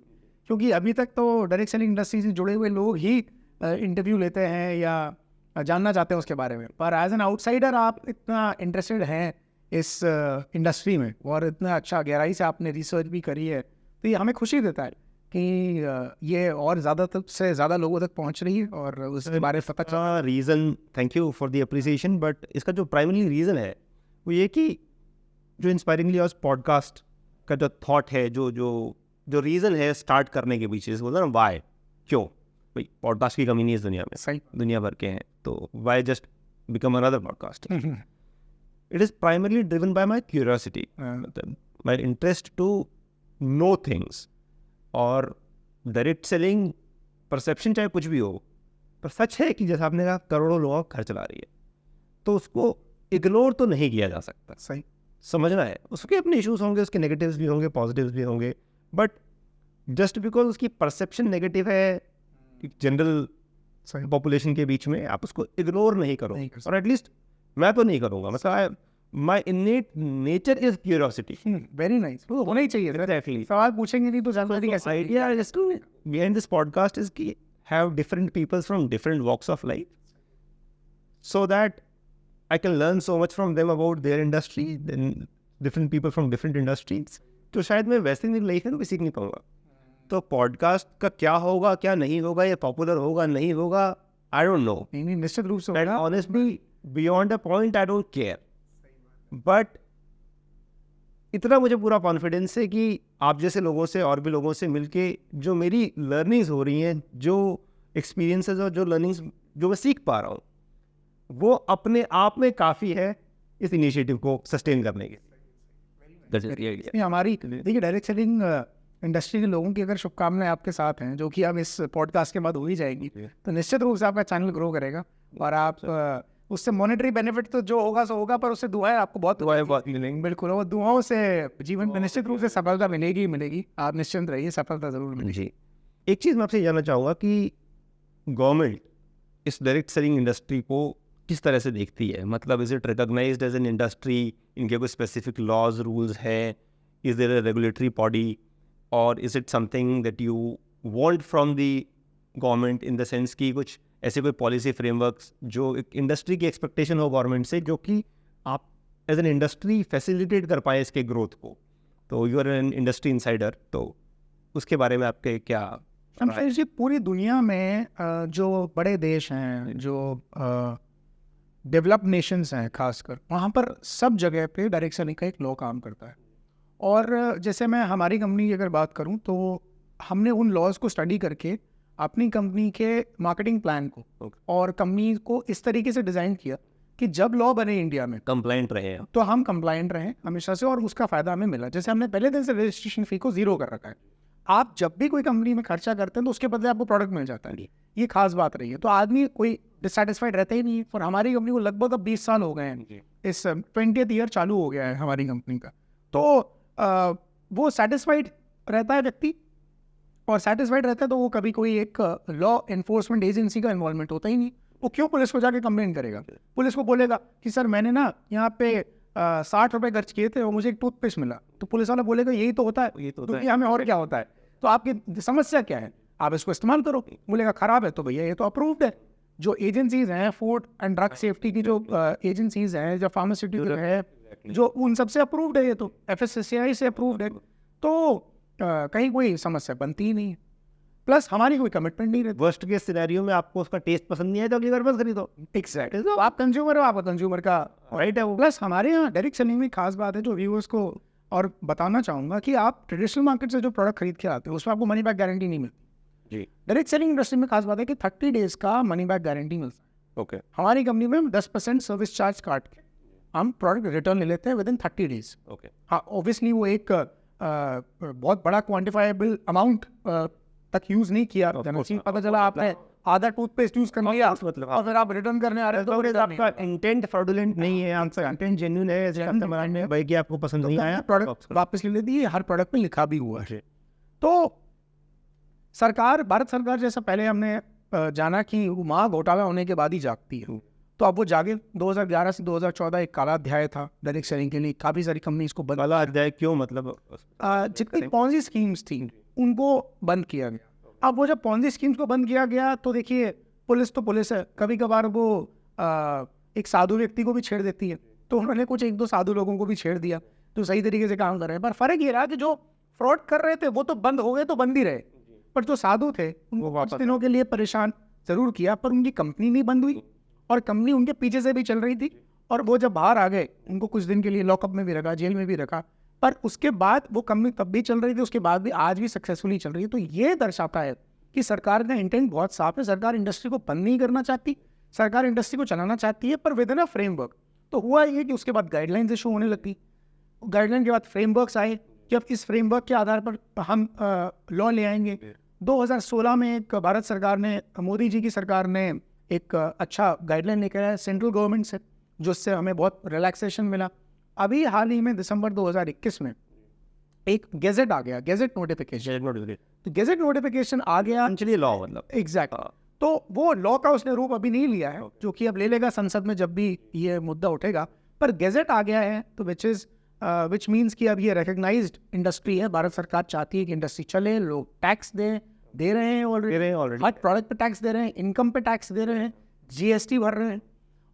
क्योंकि अभी तक तो डायरेक्ट सेलिंग इंडस्ट्री से जुड़े हुए लोग ही इंटरव्यू लेते हैं या जानना चाहते हैं उसके बारे में। पर एज एन आउटसाइडर आप इतना इंटरेस्टेड हैं इस इंडस्ट्री में और इतना अच्छा गहराई से आपने रिसर्च भी करी है, तो ये हमें खुशी देता है कि ये और ज़्यादा से ज़्यादा लोगों तक पहुंच रही है और उसके बारे में पता चला। Reason, thank you for the appreciation, but इसका जो प्राइमरी रीज़न है वो ये कि जो इंस्पायरिंगली ऑज पॉडकास्ट का जो थॉट है, जो रीज़न है स्टार्ट करने के पीछे, बोलते ना वाई, क्यों भाई पॉडकास्ट की कमी नहीं है इस दुनिया में, सही दुनिया भर के हैं, तो why just become another podcast. It is primarily driven by my curiosity, my interest to know things. और डायरेक्ट सेलिंग परसेप्शन चाहे कुछ भी हो, पर सच है कि जैसा आपने कहा करोड़ों लोगों का घर चला रही है, तो उसको इग्नोर तो नहीं किया जा सकता। सही समझना है, उसके अपने इश्यूज होंगे, उसके नेगेटिव्स भी होंगे, पॉजिटिव्स भी होंगे, बट जस्ट बिकॉज उसकी परसेप्शन नेगेटिव है जनरल पॉपुलेशन के बीच में, आप उसको इग्नोर नहीं करो। और एटलीस्ट मैं तो नहीं करूँगा, मतलब my innate nature is curiosity. Very nice, वो होना ही चाहिए। Exactly. सवाल पूछेंगे नहीं तो जानकारी कैसे? Idea is to behind this podcast is कि have different people from different walks of life, so that I can learn so much from them about their industry, then different people from different industries, तो शायद मैं वैसे नहीं लाइफ में भी सीख नहीं पाऊंगा। तो पॉडकास्ट का क्या होगा, क्या नहीं होगा, ये पॉपुलर होगा नहीं होगा, आई डोंट नो। नहीं, निश्चित रूप से होगा। Honestly beyond a point I don't care, but इतना मुझे पूरा कॉन्फिडेंस है कि आप जैसे लोगों से और भी लोगों से मिलके जो मेरी लर्निंग्स हो रही हैं, जो एक्सपीरियंसेस और जो लर्निंग्स जो मैं सीख पा रहा हूँ, वो अपने आप में काफ़ी है इस इनिशिएटिव को सस्टेन करने के। हमारी देखिए डायरेक्ट सेलिंग इंडस्ट्री के लोगों की अगर शुभकामनाएं आपके साथ हैं, जो कि अब इस पॉडकास्ट के बाद हो ही जाएगी, तो निश्चित रूप से आपका चैनल ग्रो करेगा और आप उससे मॉनेटरी बेनिफिट तो जो होगा सो होगा, पर उससे दुआएं आपको बहुत मिलेंगी। बिल्कुल, और दुआओं से जीवन में निश्चित रूप से सफलता मिलेगी मिलेगी। आप निश्चिंत रहिए, सफलता जरूर मिलेगी। एक चीज़ मैं आपसे जानना चाहूँगा कि गवर्नमेंट इस डायरेक्ट सेलिंग इंडस्ट्री को किस तरह से देखती है? मतलब is it recognised as an industry, इनके कोई स्पेसिफिक लॉज रूल्स है, is there a regulatory body, और is it something that you want from the government in the sense कि कुछ ऐसे कोई पॉलिसी फ्रेमवर्क्स जो एक इंडस्ट्री की एक्सपेक्टेशन हो गवर्नमेंट से, जो कि आप एज एन इंडस्ट्री फैसिलिटेट कर पाए इसके ग्रोथ को? तो you are an industry insider, तो उसके बारे में आपके क्या? जी, पूरी दुनिया में जो बड़े देश हैं, जो डेवलप्ड नेशंस हैं खासकर, वहाँ पर सब जगह पे डायरेक्ट सेलिंग का एक लॉ काम करता है। और जैसे मैं हमारी कंपनी की अगर बात करूँ, तो हमने उन लॉज को स्टडी करके अपनी कंपनी के मार्केटिंग प्लान को और कंपनी को इस तरीके से डिज़ाइन किया कि जब लॉ बने इंडिया में कंप्लाइंट रहे हैं, तो हम कंप्लाइंट रहें हमेशा से, और उसका फ़ायदा हमें मिला। जैसे हमने पहले दिन से रजिस्ट्रेशन फ़ी को 0 कर रखा है। आप जब भी कोई कंपनी में खर्चा करते हैं तो उसके बदले आपको प्रोडक्ट मिल जाता है, ये खास बात रही है। तो आदमी कोई डिससेटिस्फाइड रहता ही नहीं है। और हमारी कंपनी को लगभग अब 20 साल हो गए हैं, इस 20th ईयर चालू हो गया है हमारी कंपनी का। तो वो सेटिस्फाइड रहता है व्यक्ति, और सेटिस्फाइड रहता है तो वो कभी कोई एक लॉ एनफोर्समेंट एजेंसी का इन्वॉल्वमेंट होता ही नहीं। वो क्यों पुलिस को जाके कंप्लेन करेगा? पुलिस को बोलेगा कि सर मैंने ना यहाँ पे 60 रुपए खर्च किए थे और मुझे एक टूथपेस्ट मिला, तो पुलिस वाला बोलेगा यही तो होता है, ये तो होता है। दुनिया में और क्या होता है, तो आपकी समस्या क्या है, आप इसको इस्तेमाल करो। बोलेगा खराब है तो भैया ये तो अप्रूव्ड है। जो एजेंसीज हैं फूड एंड ड्रग सेफ्टी की, जो एजेंसीज हैं, जो फार्मास्यूटिकल है, जो उन सबसे अप्रूव्ड है, ये तो FSSAI से अप्रूव्ड है, तो कहीं कोई समस्या बनती ही नहीं है। प्लस हमारी कोई कमिटमेंट नहीं रहती। वर्स्ट केस सिनेरियो में आपको उसका टेस्ट पसंद नहीं आया तो अगली बार बस खरीदो। एग्जैक्टली, तो आप कंज्यूमर हो, आपका कंज्यूमर का राइट है वो। प्लस हमारे यहाँ डायरेक्ट सेलिंग में खास बात है जो व्यूअर्स को और बताना चाहूँगा कि आप ट्रेडिशनल मार्केट से जो प्रोडक्ट खरीद के आते हो उसमें आपको मनी बैक गारंटी नहीं मिलती जी। डायरेक्ट सेलिंग इंडस्ट्री में खास बात है कि 30 डेज का मनी बैक गारंटी मिलता है। ओके। हमारी कंपनी में हम 10% सर्विस चार्ज काट के हम प्रोडक्ट रिटर्न ले लेते हैं विद इन 30 डेज। ओके। हाँ, ऑब्वियसली वो एक बहुत बड़ा क्वान्टिफाइबल अमाउंट तक यूज नहीं किया, पता चला आपने आधा टूथपेस्ट यूज कर लिया मतलब और फिर आप रिटर्न करने आ रहे हो तो आपका इंटेंट फ्रॉडुलेंट नहीं है, आंसर इंटेंट जेन्युइन है, जैसे आपने बनाया है भाई कि आपको पसंद नहीं आया, प्रोडक्ट वापस ले लेती है। हर प्रोडक्ट में लिखा भी हुआ है। तो सरकार, भारत सरकार जैसा पहले हमने जाना कि वहाँ घोटाला होने के बाद ही जागती है, तो अब वो जागे। 2011 से 2014 एक काला अध्याय था डायरेक्ट सेलिंग के लिए, काफ़ी सारी कंपनी इसको बंद, काला अध्याय क्यों, मतलब जितनी पॉन्जी स्कीम्स थी उनको बंद किया गया। अब वो जब पॉन्जी स्कीम्स को बंद किया गया तो देखिए पुलिस तो पुलिस है, कभी कभार वो एक साधु व्यक्ति को भी छेड़ देती है, तो उन्होंने कुछ 1-2 साधु लोगों को भी छेड़ दिया जो सही तरीके से काम कर रहे हैं। पर फर्क ये रहा कि जो फ्रॉड कर रहे थे वो तो बंद हो गए, तो बंद ही रहे, पर जो साधु थे उनको कुछ दिनों के लिए परेशान जरूर किया, पर उनकी कंपनी नहीं बंद हुई और कंपनी उनके पीछे से भी चल रही थी। और वो जब बाहर आ गए उनको कुछ दिन के लिए लॉकअप में भी रखा, जेल में भी रखा, पर उसके बाद वो कंपनी तब भी चल रही थी, उसके बाद भी आज भी सक्सेसफुली चल रही है। तो ये दर्शाता है कि सरकार का इंटेंट बहुत साफ है। सरकार इंडस्ट्री को बंद नहीं करना चाहती, सरकार इंडस्ट्री को चलाना चाहती है, पर विद इन अ फ्रेमवर्क। तो हुआ ये कि उसके बाद गाइडलाइंस इशू होने लगी, गाइडलाइन के बाद फ्रेमवर्क्स आए कि अब इस फ्रेमवर्क के आधार पर हम लॉ ले आएंगे। 2016 में एक भारत सरकार ने, मोदी जी की सरकार ने एक अच्छा गाइडलाइन लेकर आया सेंट्रल गवर्नमेंट से, जिससे हमें बहुत रिलैक्सेशन मिला। अभी हाल ही में दिसंबर 2021 में एक गेजेट आ गया, गेजेट नोटिफिकेशन। तो गेजेट नोटिफिकेशन आ गया, एक्चुअली लॉ, मतलब एग्जैक्ट। तो वो लॉ का उसने रूप अभी नहीं लिया है, जो कि अब ले लेगा संसद में जब भी ये मुद्दा उठेगा, पर गेजेट आ गया है। तो विच मीन्स कि अब ये रिकग्नाइज्ड इंडस्ट्री है। भारत सरकार चाहती है कि इंडस्ट्री चले, लोग टैक्स दे रहे हैं ऑलरेडी, हर प्रोडक्ट पे टैक्स दे रहे हैं, इनकम पे टैक्स दे रहे हैं, GST भर रहे हैं।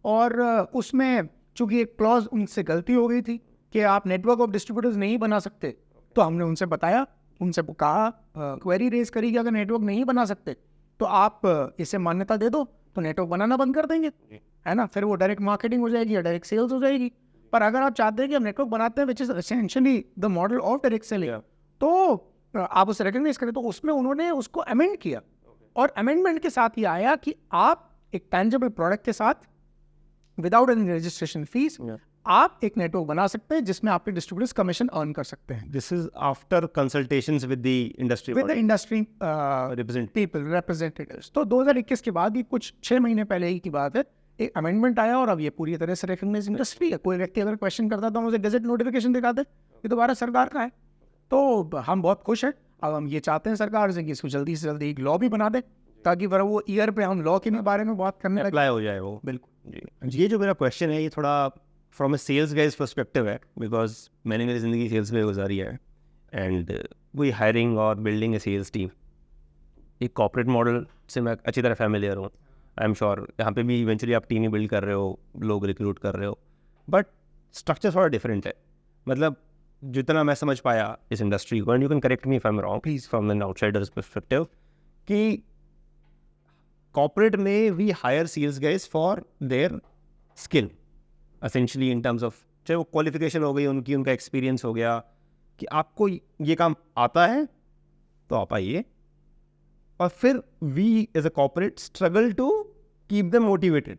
और उसमें चूंकि एक क्लॉज उनसे गलती हो गई थी कि आप नेटवर्क ऑफ डिस्ट्रीब्यूटर्स नहीं बना सकते, तो हमने उनसे बताया, उनसे कहा, क्वेरी रेज करी कि अगर नेटवर्क नहीं बना सकते तो आप इसे मान्यता दे दो, तो नेटवर्क बनाना बंद कर देंगे, है ना। फिर वो डायरेक्ट मार्केटिंग हो जाएगी या डायरेक्ट सेल्स हो जाएगी। पर अगर आप चाहते हैं कि हम नेटवर्क बनाते हैं, which is essentially the model of direct selling, तो आप उसे रिकग्नाइज करें। तो उसमें उन्होंने उसको अमेंड किया, और अमेंडमेंट के साथ ये आया कि आप एक टैंजिबल प्रोडक्ट के साथ विदाउट एनी रजिस्ट्रेशन फीस आप एक नेटवर्क बना सकते हैं जिसमें आपके डिस्ट्रीब्यूटर्स कमीशन अर्न कर सकते हैं। This is after consultations with the industry representatives. तो 2021 के बाद ही, कुछ 6 महीने पहले ही की बात है, एक अमेंडमेंट आया और अब ये पूरी तरह से रिकग्नाइज इंडस्ट्री है। कोई व्यक्ति अगर क्वेश्चन करता तो हम उसे गजट नोटिफिकेशन दिखा दे, ये तो भारत सरकार का है। तो हम बहुत खुश हैं। अब हम ये चाहते हैं सरकार से कि इसको जल्दी से जल्दी एक लॉ भी बना दे, ताकि फिर वो ईयर पे हम लॉ के बारे में बात करने लगे, अप्लाई हो जाए वो। बिल्कुल जी। ये जो मेरा क्वेश्चन है ये थोड़ा from a sales guys perspective है, बिकॉज मैंने मेरी ज़िंदगी सेल्स में गुजारी है, एंड वही हायरिंग और बिल्डिंग ए सेल्स टीम, एक कॉर्पोरेट मॉडल से मैं अच्छी तरह फैमिलियर हूँ। आई एम श्योर यहाँ पे भी इवेंचुअली आप टीम ही बिल्ड कर रहे हो, लोग रिक्रूट कर रहे हो, बट स्ट्रक्चर थोड़ा डिफरेंट है। मतलब जितना मैं समझ पाया इस इंडस्ट्री को, and you can correct me if I am wrong please from an outsider's perspective, कि कॉर्पोरेट में we hire sales guys for their skill essentially, in terms of चाहे वो क्वालिफिकेशन हो गई उनकी, उनका एक्सपीरियंस हो गया कि आपको ये काम आता है तो आप आइए, और फिर we as a corporate struggle to keep them motivated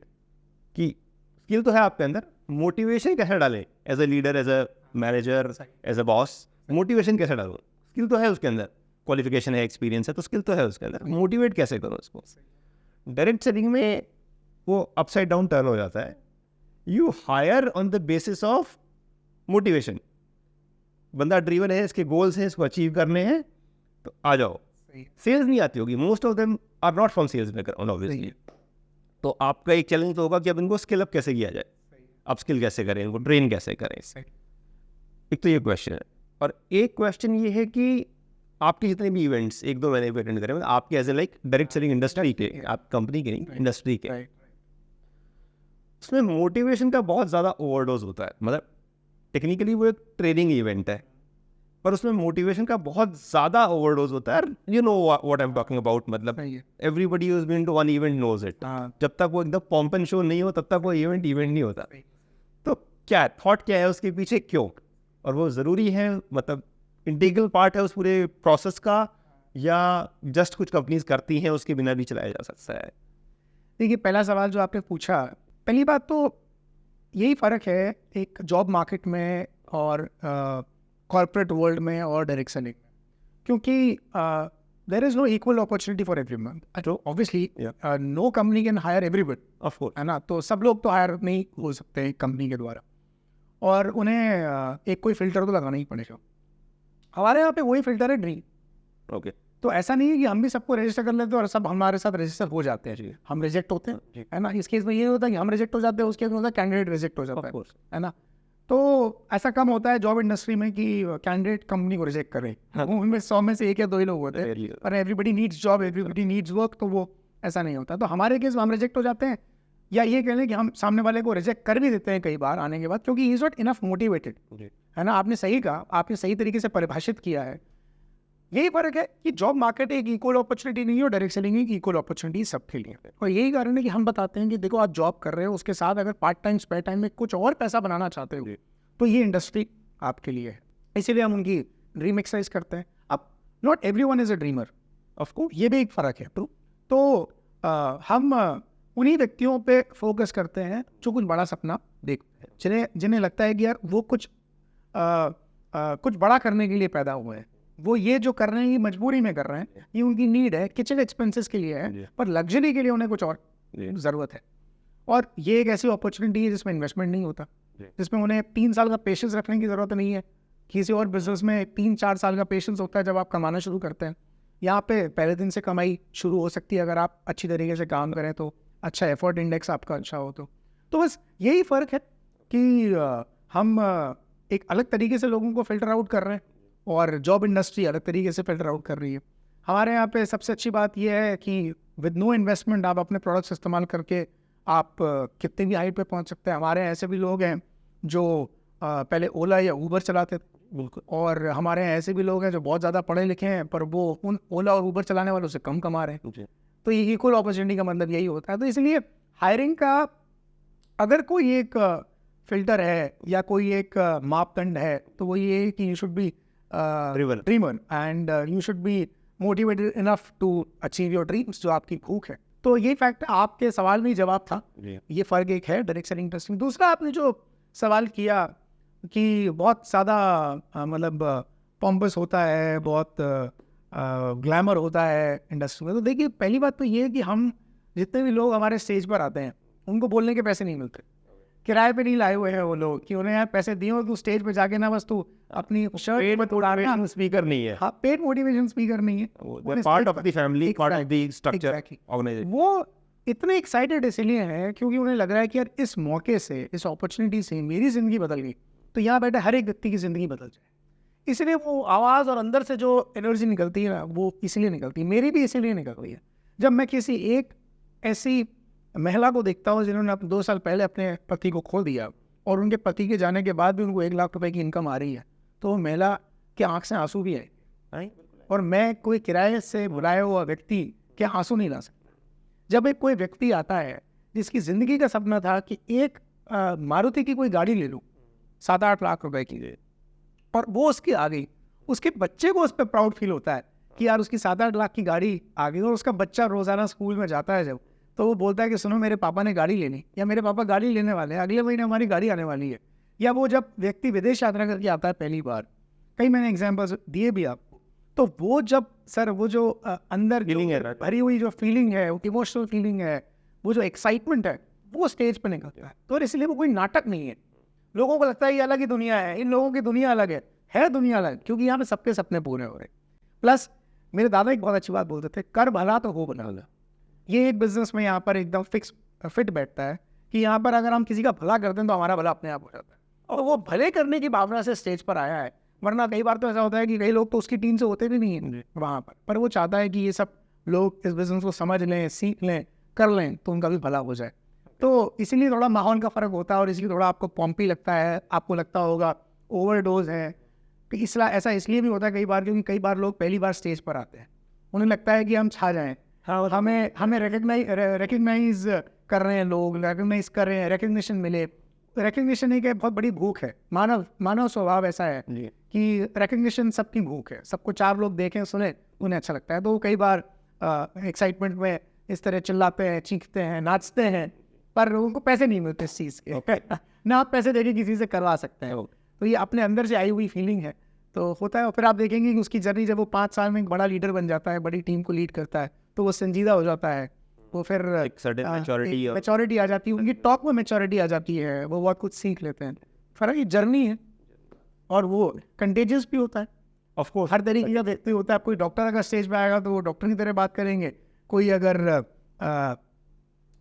कि स्किल तो है आपके अंदर, मोटिवेशन कैसे डालें as a leader, as a manager, as a boss, motivation कैसे डालूं? स्किल तो है उसके अंदर, क्वालिफिकेशन है, एक्सपीरियंस है, तो स्किल तो है उसके अंदर, मोटिवेट कैसे करो उसको? डायरेक्ट सेलिंग में वो अपसाइड डाउन टर्न हो जाता है। You hire on the basis of motivation, बंदा ड्रीवन है, इसके गोल्स हैं, इसको अचीव करने हैं, तो आ जाओ। सेल्स नहीं आती होगी, most of them are not from sales background obviously, तो आपका एक चैलेंज तो होगा कि अब इनको स्किल अप कैसे किया जाए, अब स्किल कैसे करें, इनको ट्रेन कैसे करें। एक तो ये क्वेश्चन है, और एक क्वेश्चन ये है कि आपके जितने भी इवेंट्स 1-2 महीने पे अटेंड करें, मतलब आपके as a like direct selling industry के, आप कंपनी के नहीं, इंडस्ट्री के, उसमें मोटिवेशन का बहुत ज़्यादा ओवरडोज होता है। मतलब टेक्निकली वो एक ट्रेनिंग इवेंट है, पर उसमें मोटिवेशन का बहुत ज़्यादा ओवरडोज होता है। You know what I am talking about, मतलब everybody who has been to one event knows it. जब तक वो एकदम पॉम्प एंड शो नहीं हो तब तक वो इवेंट नहीं होता। तो क्या थॉट क्या है उसके पीछे, क्यों, और वो ज़रूरी है, मतलब इंटीग्रल पार्ट है उस पूरे प्रोसेस का, या जस्ट कुछ कंपनीज करती हैं उसके बिना भी चलाया जा सकता है? देखिए, पहला सवाल जो आपने पूछा, पहली बात तो यही फ़र्क है एक जॉब मार्केट में और कॉर्पोरेट वर्ल्ड में और डायरेक्ट सेलिंग में, क्योंकि there is no equal opportunity for everyone. तो obviously no company can hire everybody, of course, है ना। तो सब लोग तो हायर नहीं हो सकते हैं कंपनी के द्वारा, और उन्हें एक कोई फ़िल्टर तो लगाना ही पड़ेगा। हमारे यहाँ पे वही फ़िल्टर है, ड्रीम। ओके, तो ऐसा नहीं है कि हम भी सबको रजिस्टर कर लेते हैं और सब हमारे साथ रजिस्टर हो जाते हैं, हम रिजेक्ट होते हैं, है ना। इस केस में ये होता है कि हम रिजेक्ट हो जाते हैं, उस केस में होता है कैंडिडेट रिजेक्ट हो जाता है ना। तो ऐसा कम होता है जॉब इंडस्ट्री में कि कैंडिडेट कंपनी को रिजेक्ट करे, उनमें 100 में से 1 या 2 ही लोग होते हैं, पर everybody needs job, everybody needs work, तो वो ऐसा नहीं होता। तो हमारे केस में हम रिजेक्ट हो जाते हैं, या ये कह लें कि हम सामने वाले को रिजेक्ट कर भी देते हैं कई बार आने के बाद, क्योंकि he is not enough motivated, है ना। आपने सही कहा, आपने सही तरीके से परिभाषित किया है। यही फर्क है कि जॉब मार्केट एक इक्वल अपॉर्चुनिटी नहीं है और डायरेक्ट सेलिंग एक इक्वल अपॉर्चुनिटी सबके लिए। और यही कारण है कि हम बताते हैं कि देखो, आप जॉब कर रहे हो, उसके साथ अगर पार्ट टाइम स्पेयर टाइम में कुछ और पैसा बनाना चाहते हो, तो ये इंडस्ट्री आपके लिए है। इसीलिए हम उनकी ड्रीम एक्सरसाइज करते हैं। अब not everyone is a dreamer, of course, ये भी एक फ़र्क है। तो हम उन्हीं व्यक्तियों पे फोकस करते हैं जो कुछ बड़ा सपना देखते हैं, जिन्हें लगता है कि यार वो कुछ बड़ा करने के लिए पैदा हुए हैं, वो ये जो कर रहे हैं ये मजबूरी में कर रहे हैं, ये उनकी नीड है, किचन एक्सपेंसेस के लिए है, पर लग्जरी के लिए उन्हें कुछ और ज़रूरत है। और ये एक ऐसी अपॉर्चुनिटी है जिसमें इन्वेस्टमेंट नहीं होता, जिसमें उन्हें 3 साल का पेशेंस रखने की ज़रूरत नहीं है। किसी और बिजनेस में 3-4 साल का पेशेंस होता है जब आप कमाना शुरू करते हैं। यहाँ पे पहले दिन से कमाई शुरू हो सकती है अगर आप अच्छी तरीके से काम करें, तो अच्छा एफर्ट इंडेक्स आपका अच्छा हो। तो बस यही फ़र्क है कि हम एक अलग तरीके से लोगों को फ़िल्टर आउट कर रहे हैं और जॉब इंडस्ट्री अलग तरीके से फ़िल्टर आउट कर रही है। हमारे यहाँ पे सबसे अच्छी बात यह है कि विद नो इन्वेस्टमेंट आप अपने प्रोडक्ट्स इस्तेमाल करके आप कितनी भी हाइट पे पहुँच सकते हैं। हमारे ऐसे भी लोग हैं जो पहले ओला या ऊबर चलाते थे, बिल्कुल, और हमारे यहाँ ऐसे भी लोग हैं जो बहुत ज़्यादा पढ़े लिखे हैं पर वो उन ओला और ऊबर चलाने वालों से कम कमा रहे हैं। तो ये इक्वल अपॉर्चुनिटी का मतलब यही होता है। तो इसलिए हायरिंग का अगर कोई एक फिल्टर है या कोई एक मापदंड है, तो वो ये है कि you should be dreamer and you should be motivated enough to achieve your dreams, जो आपकी भूख है। तो ये फैक्ट आपके सवाल में ही जवाब था। ये फ़र्क एक है डायरेक्ट सेलिंग इंडस्ट्री। दूसरा, आपने जो सवाल किया कि बहुत ज़्यादा मतलब पॉम्पस होता है, बहुत ग्लैमर होता है इंडस्ट्री में, तो देखिए, पहली बात तो ये है कि हम जितने भी लोग हमारे स्टेज पर आते हैं उनको बोलने के पैसे नहीं मिलते। किराए पे नहीं लाए हुए हैं वो लोग कि उन्हें यार पैसे दिए हो, तू स्टेज पे जाके ना बस तू अपनी शर्ट में तोड़ना, स्पीकर नहीं है। हाँ, पेड मोटिवेशन स्पीकर नहीं है, part of the family, part of the structure organisation. वो इतने एक्साइटेड इसलिए हैं क्योंकि उन्हें लग रहा है कि यार इस मौके से, इस अपॉर्चुनिटी से मेरी ज़िंदगी बदल गई, तो यहाँ बैठे हर एक व्यक्ति की ज़िंदगी बदल जाए। इसलिए वो आवाज़ और अंदर से जो एनर्जी निकलती है ना, वो इसलिए निकलती है। मेरी भी इसीलिए निकल रही है। जब मैं किसी एक ऐसी महिला को देखता हूँ जिन्होंने 2 साल पहले अपने पति को खो दिया और उनके पति के जाने के बाद भी उनको 1 लाख रुपए की इनकम आ रही है, तो वो महिला के आँख से आंसू भी आए, और मैं कोई किराए से बुलाया हुआ व्यक्ति के आंसू नहीं ला सकता। जब एक कोई व्यक्ति आता है जिसकी ज़िंदगी का सपना था कि एक मारुति की कोई गाड़ी ले लूँ 7-8 लाख रुपए की, और वो उसकी आ गई, उसके बच्चे को उस पर प्राउड फील होता है कि यार उसकी 7-8 लाख की गाड़ी आ गई। और उसका बच्चा रोज़ाना स्कूल में जाता है जब, तो वो बोलता है कि सुनो, मेरे पापा ने गाड़ी लेनी, या मेरे पापा गाड़ी लेने वाले हैं, अगले महीने हमारी गाड़ी आने वाली है। या वो जब व्यक्ति विदेश यात्रा करके आता है पहली बार, कई मैंने एग्जाम्पल्स दिए भी आपको, तो वो जब सर वो जो अंदर फीलिंग है, भरी हुई जो फीलिंग है, वो इमोशनल फीलिंग है, वो जो एक्साइटमेंट है, वो स्टेज पर निकलता है। तो इसलिए वो कोई नाटक नहीं है। लोगों को लगता है ये अलग ही दुनिया है, इन लोगों की दुनिया अलग है दुनिया अलग, क्योंकि यहाँ पे सबके सपने पूरे हो रहे। प्लस मेरे दादा एक बहुत अच्छी बात बोलते थे, कर भला तो हो भला। ये एक बिजनेस में यहाँ पर एकदम फिक्स फिट बैठता है कि यहाँ पर अगर हम किसी का भला करते हैं तो हमारा भला अपने आप हो जाता है, और वो भले करने की भावना से स्टेज पर आया है। वरना कई बार तो ऐसा होता है कि कई लोग तो उसकी टीम से होते भी नहीं हैं वहाँ पर वो चाहता है कि ये सब लोग इस बिजनेस को समझ लें, सीख लें, कर लें, तो उनका भी भला हो जाए। तो इसीलिए थोड़ा माहौल का फ़र्क होता है, और इसलिए थोड़ा आपको पॉम्पी लगता है, आपको लगता होगा ओवरडोज है। तो ऐसा इसलिए भी होता है कई बार, क्योंकि कई बार लोग पहली बार स्टेज पर आते हैं, उन्हें लगता है कि हम छा जाएं, हमें रिकग्नाइज कर रहे हैं, लोग रिकग्नाइज कर रहे हैं, रिकग्निशन मिले। रिकग्निशन एक बहुत बड़ी भूख है, मानव स्वभाव ऐसा है कि रिकग्निशन सबकी भूख है, सबको 4 लोग देखें सुने उन्हें अच्छा लगता है। तो कई बार एक्साइटमेंट में इस तरह चिल्लाते हैं, चीखते हैं, नाचते हैं, पर उनको पैसे नहीं मिलते इस चीज़ के ना आप पैसे देके किसी से करवा सकते हैं। तो ये अपने अंदर से आई हुई फीलिंग है, तो होता है। और फिर आप देखेंगे कि उसकी जर्नी जब वो 5 साल में एक बड़ा लीडर बन जाता है, बड़ी टीम को लीड करता है, तो वो संजीदा हो जाता है, वो फिर मैच्योरिटी आ जाती है, उनकी टॉक में मैच्योरिटी आ जाती है, वो बहुत कुछ सीख लेते हैं। फर्क ये जर्नी है, और वो कंटेजियस भी होता है। ऑफ कोर्स हर तरीके का व्यक्ति होता है। कोई डॉक्टर अगर स्टेज पे आएगा तो वो डॉक्टर की तरह बात करेंगे, कोई अगर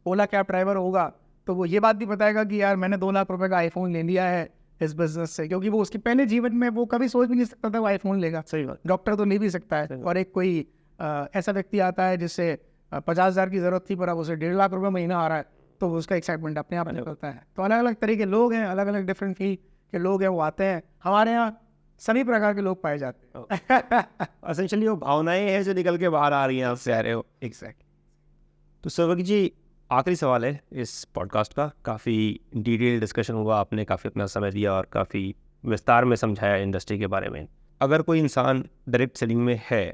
ओला कैब ड्राइवर होगा तो वो ये बात भी बताएगा कि यार मैंने 2 लाख रुपए का आईफोन ले लिया है इस बिजनेस से, क्योंकि वो उसके पहले जीवन में वो कभी सोच भी नहीं सकता था वो आईफोन लेगा। सही बात, डॉक्टर तो ले भी सकता है। और एक कोई ऐसा व्यक्ति आता है जिससे 50,000 की जरूरत थी, पर अब उसे 1.5 लाख रुपए महीना आ रहा है, तो उसका एक्साइटमेंट अपने आप निकलता है। तो अलग अलग तरह के लोग हैं, अलग अलग डिफरेंट फील्ड के लोग हैं, वो आते हैं। हमारे यहाँ सभी प्रकार के लोग पाए जाते हैं। एसेंशियली वो भावनाएं हैं जो निकल के बाहर आ रही हैं, आपसे आ रहे हो। एग्जैक्ट। तो सौभाग्य जी, आखिरी सवाल है इस पॉडकास्ट का। काफ़ी डिटेल डिस्कशन हुआ, आपने काफ़ी अपना समय दिया और काफ़ी विस्तार में समझाया इंडस्ट्री के बारे में। अगर कोई इंसान डायरेक्ट सेलिंग में है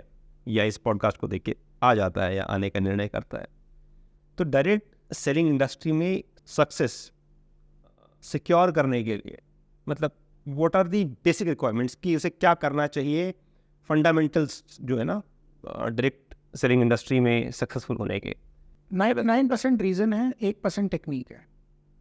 या इस पॉडकास्ट को देख के आ जाता है या आने का निर्णय करता है, तो डायरेक्ट सेलिंग इंडस्ट्री में सक्सेस सिक्योर करने के लिए मतलब what are the basic requirements कि उसे क्या करना चाहिए, फंडामेंटल्स जो है ना डायरेक्ट सेलिंग इंडस्ट्री में सक्सेसफुल होने के? 9% रीज़न है, 1% टेक्निक है।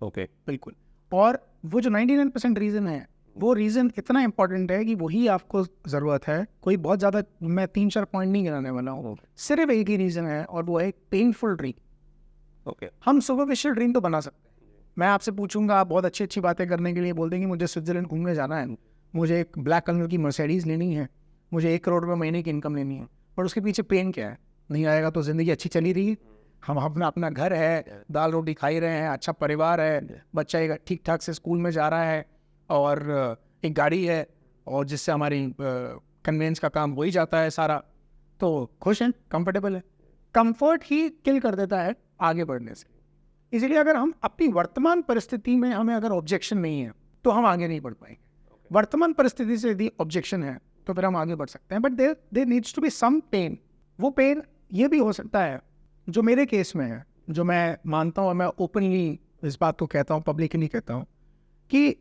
ओके, बिल्कुल। और वो जो 99% रीज़न है, वो रीज़न इतना इंपॉर्टेंट है कि वही आपको ज़रूरत है। कोई बहुत ज़्यादा मैं 3-4 पॉइंट नहीं गिनाने वाला हूँ, सिर्फ एक ही रीज़न है, और वो है पेनफुल ड्रीम। ओके, हम सुपरफिशियल ड्रीम तो बना सकते हैं। मैं आपसे पूछूंगा, आप बहुत अच्छी अच्छी बातें करने के लिए बोल देंगे मुझे स्विट्जरलैंड घूमने जाना है, मुझे एक ब्लैक कलर की मर्सिडीज़ लेनी है, मुझे 1 करोड़ रुपये महीने की इनकम लेनी है, और उसके पीछे पेन क्या है? नहीं आएगा तो ज़िंदगी अच्छी चली रही है, हम अपना घर है, दाल रोटी खाई रहे हैं, अच्छा परिवार है, बच्चा एक ठीक ठाक से स्कूल में जा रहा है, और एक गाड़ी है, और जिससे हमारी कन्वेंस का काम हो ही जाता है सारा, तो खुश हैं, कंफर्टेबल है। कंफर्ट ही किल कर देता है आगे बढ़ने से। इसलिए अगर हम अपनी वर्तमान परिस्थिति में हमें अगर ऑब्जेक्शन नहीं है तो हम आगे नहीं बढ़ पाएंगे। वर्तमान परिस्थिति से यदि ऑब्जेक्शन है तो फिर हम आगे बढ़ सकते हैं, but there needs to be some pain. वो पेन ये भी हो सकता है जो मेरे केस में है, जो मैं मानता हूँ, और मैं ओपनली इस बात को कहता हूँ, पब्लिकली कहता हूँ, कि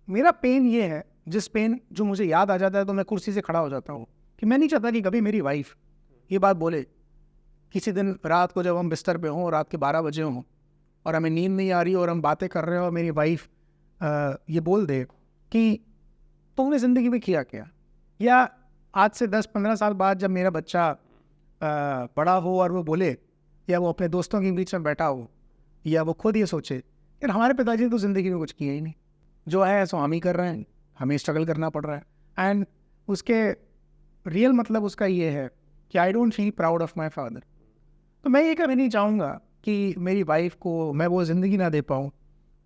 मेरा पेन ये है, जिस पेन जो मुझे याद आ जाता है तो मैं कुर्सी से खड़ा हो जाता हूँ, कि मैं नहीं चाहता कि कभी मेरी वाइफ ये बात बोले किसी दिन रात को जब हम बिस्तर पे हों, रात के 12 बजे हों और हमें नींद नहीं आ रही और हम बातें कर रहे हो, और मेरी वाइफ ये बोल दे कि तुमने ज़िंदगी में किया क्या। या आज से 10-15 साल बाद जब मेरा बच्चा बड़ा हो और वो बोले, या वो अपने दोस्तों के बीच में बैठा हो, या वो खुद ये सोचे यार हमारे पिताजी ने तो ज़िंदगी में कुछ किया ही नहीं, जो है सो हम ही कर रहे हैं, हमें स्ट्रगल करना पड़ रहा है। एंड उसके रियल मतलब उसका ये है कि I don't feel proud of my father. तो मैं ये कभी नहीं चाहूँगा कि मेरी वाइफ को मैं वो ज़िंदगी ना दे पाऊँ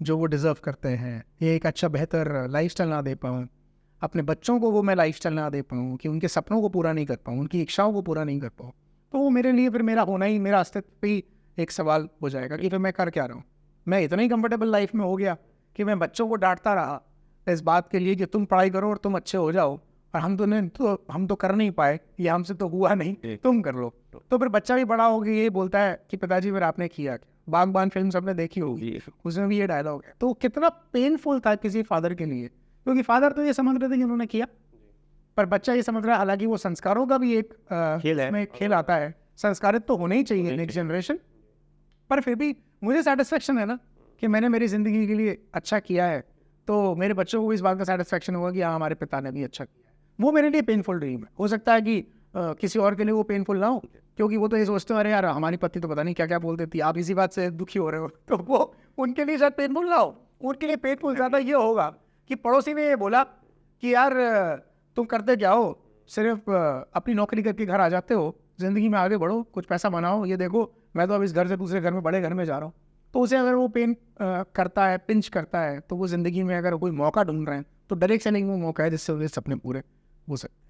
जो वो डिज़र्व करते हैं, ये एक अच्छा बेहतर लाइफस्टाइल ना दे पाऊँ, अपने बच्चों को वो मैं लाइफस्टाइल ना दे पाऊँ, कि उनके सपनों को पूरा नहीं कर पाऊँ, उनकी इच्छाओं को पूरा नहीं कर पाऊँ। तो वो मेरे लिए फिर मेरा होना ही, मेरा अस्तित्व ही एक सवाल हो जाएगा कि फिर मैं कर क्या रहा हूँ। मैं इतना ही कंफर्टेबल लाइफ में हो गया कि मैं बच्चों को डांटता रहा इस बात के लिए कि तुम पढ़ाई करो और तुम अच्छे हो जाओ, और हम तो कर नहीं पाए, ये हमसे तो हुआ नहीं, तुम कर लो। तो फिर बच्चा भी बड़ा हो गया ये बोलता है कि पिताजी फिर आपने किया क्या। बागबान फिल्म सबने देखी होगी, उसमें भी ये डायलॉग है। तो कितना पेनफुल था किसी फादर के लिए, क्योंकि फादर तो ये समझ रहे थे कि उन्होंने किया, पर बच्चा ये समझ रहा है, हालांकि वो संस्कारों का भी एक खेल आता है, संस्कारित तो होने ही चाहिए नेक्स्ट जनरेशन, पर फिर भी मुझे सेटिस्फेक्शन है ना कि मैंने मेरी ज़िंदगी के लिए अच्छा किया है, तो मेरे बच्चों को इस बात का सेटिस्फेक्शन होगा कि हाँ हमारे पिता ने भी अच्छा किया है। वो मेरे लिए पेनफुल ड्रीम है। हो सकता है कि किसी और के लिए वो पेनफुल ना हो, क्योंकि वो तो ये सोचते हो अरे यार हमारी पत्नी तो पता नहीं क्या क्या बोल देती है, आप इसी बात से दुखी हो रहे हो, तो वो उनके लिए शायद पेनफुल ना हो। उनके लिए पेनफुल ज़्यादा ये होगा कि पड़ोसी ने ये बोला कि यार तुम करते क्या हो, सिर्फ अपनी नौकरी करके घर आ जाते हो, ज़िंदगी में आगे बढ़ो, कुछ पैसा बनाओ, ये देखो मैं तो अब इस घर से दूसरे घर में बड़े घर में जा रहा हूँ। तो उसे अगर वो पेन करता है, पिंच करता है, तो वो ज़िंदगी में अगर कोई मौका ढूंढ रहे हैं तो डायरेक्ट सेलिंग में मौका है जिससे उनके सपने पूरे हो सकते हैं।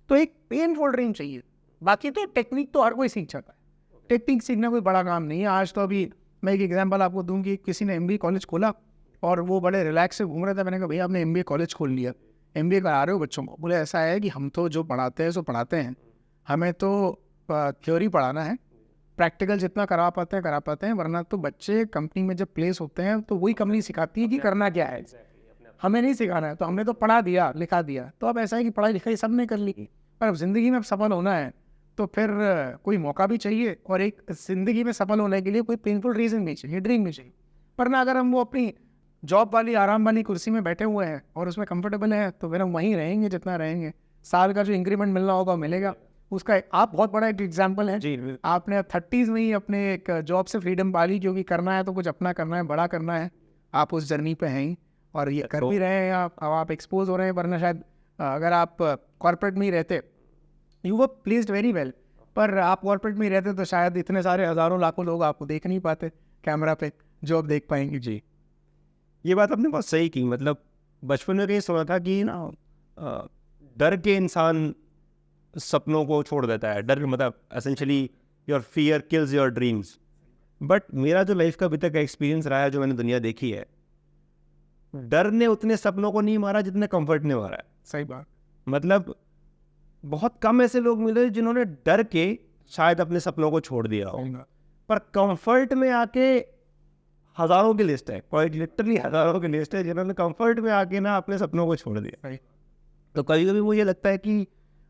तो एक पेनफुल ड्रीम चाहिए। बाकी तो टेक्निक तो हर कोई सीख जाता है, टेक्निक सीखना कोई बड़ा काम नहीं है। आज तो अभी मैं एक एग्जांपल आपको दूं कि किसी ने MBA कॉलेज खोला और वो बड़े रिलैक्स से घूम रहे थे। मैंने कहा भैया आपने MBA कॉलेज खोल लिया, MBA करा रहे हो बच्चों को? बोले ऐसा है कि हम तो जो पढ़ाते हैं सो पढ़ाते हैं, हमें तो थ्योरी पढ़ाना है, प्रैक्टिकल जितना करा पाते हैं, वरना तो बच्चे कंपनी में जब प्लेस होते हैं तो वही कंपनी सिखाती है कि करना क्या है, हमें नहीं सिखाना है। तो हमने तो पढ़ा दिया, लिखा दिया। तो अब ऐसा है कि पढ़ाई लिखाई सब ने कर ली, पर अब ज़िंदगी में अब सफल होना है तो फिर कोई मौका भी चाहिए, और एक ज़िंदगी में सफल होने के लिए कोई पेनफुल रीज़न भी चाहिए, ड्रीम भी चाहिए। पर ना अगर हम वो अपनी जॉब वाली आराम वाली कुर्सी में बैठे हुए हैं और उसमें कंफर्टेबल हैं, तो फिर हम वहीं रहेंगे जितना रहेंगे। साल का जो इंक्रीमेंट मिलना होगा मिलेगा। उसका आप बहुत बड़ा एक एग्जाम्पल है जी। आपने 30s में ही अपने एक जॉब से फ्रीडम पा ली, क्योंकि करना है तो कुछ अपना करना है, बड़ा करना है। आप उस जर्नी पे हैं ही और ये कर भी रहे हैं। आप एक्सपोज हो रहे हैं, वरना शायद अगर आप कॉर्पोरेट में ही रहते, you were placed very well, पर आप कॉर्पोरेट में ही रहते तो शायद इतने सारे हज़ारों लाखों लोग आपको देख नहीं पाते कैमरा पे जो अब देख पाएंगे। जी, ये बात आपने बहुत सही की। मतलब बचपन में कहीं सुना था कि ना डर के इंसान सपनों को छोड़ देता है। डर मतलब essentially your fear kills your dreams. But मेरा जो लाइफ का अभी तक का एक्सपीरियंस रहा है, जो मैंने दुनिया देखी है, डर ने उतने सपनों को नहीं मारा जितने कंफर्ट ने मारा है। सही बात। मतलब बहुत कम ऐसे लोग मिले जिन्होंने डर के शायद अपने सपनों को छोड़ दिया हो, पर कंफर्ट में आके हज़ारों की लिस्ट है, क्वाइट लिटरली हज़ारों की लिस्ट है जिन्होंने कंफर्ट में आके ना अपने सपनों को छोड़ दिया। तो कभी कभी मुझे लगता है कि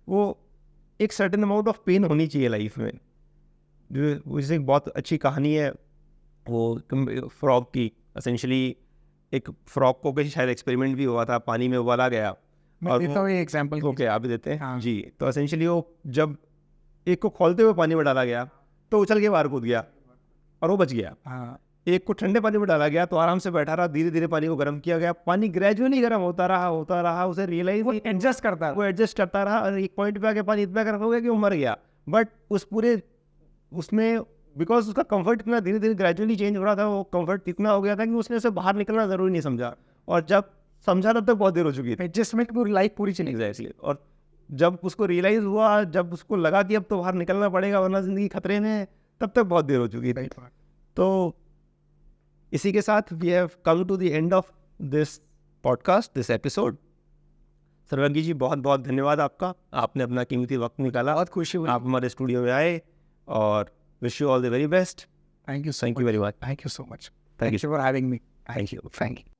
वो एक सर्टेन अमाउंट ऑफ पेन होनी चाहिए लाइफ में। जो जैसे एक बहुत अच्छी कहानी है वो फ्रॉग की। एसेंशली एक फ्रॉग को कहीं शायद एक्सपेरिमेंट भी हुआ था, पानी में उबाला गया। मैं देता हूँ ये एग्जाम्पल। ओके, आप भी देते हैं। हाँ। जी, तो एसेंशली वो जब एक को खोलते हुए पानी में डाला गया तो उछल के बाहर कूद गया और वो बच गया। हाँ। एक को ठंडे पानी में डाला गया तो आराम से बैठा रहा, धीरे धीरे पानी को गर्म किया गया, पानी ग्रेजुअली गर्म होता रहा, उसे रियलाइज वो एडजस्ट करता है, वो एडजस्ट करता रहा और एक पॉइंट पे आके पानी इतना गर्म हो गया कि वो मर गया। बट उस पूरे उसमें बिकॉज उसका कंफर्ट इतना धीरे धीरे ग्रेजुअली चेंज हो रहा था, वो कंफर्ट इतना हो गया था कि उसने उसे बाहर निकलना जरूरी नहीं समझा, और जब समझा तब तक बहुत देर हो चुकी थी। एडजस्टमेंट पूरी लाइफ पूरी चली गई। एग्जैक्टली। और जब उसको रियलाइज हुआ, जब उसको लगा कि अब तो बाहर निकलना पड़ेगा वरना जिंदगी खतरे में है, तब तक बहुत देर हो चुकी थी। तो इसी के साथ we have come to the end of this podcast, this episode. Sarvagya ji, बहुत बहुत धन्यवाद आपका, आपने अपना कीमती वक्त निकाला, बहुत खुशी हुई आप हमारे स्टूडियो में आए, और wish you all the very best. Thank you very much. Thank you so much. Thank you. For having me. Thank you. Thank you.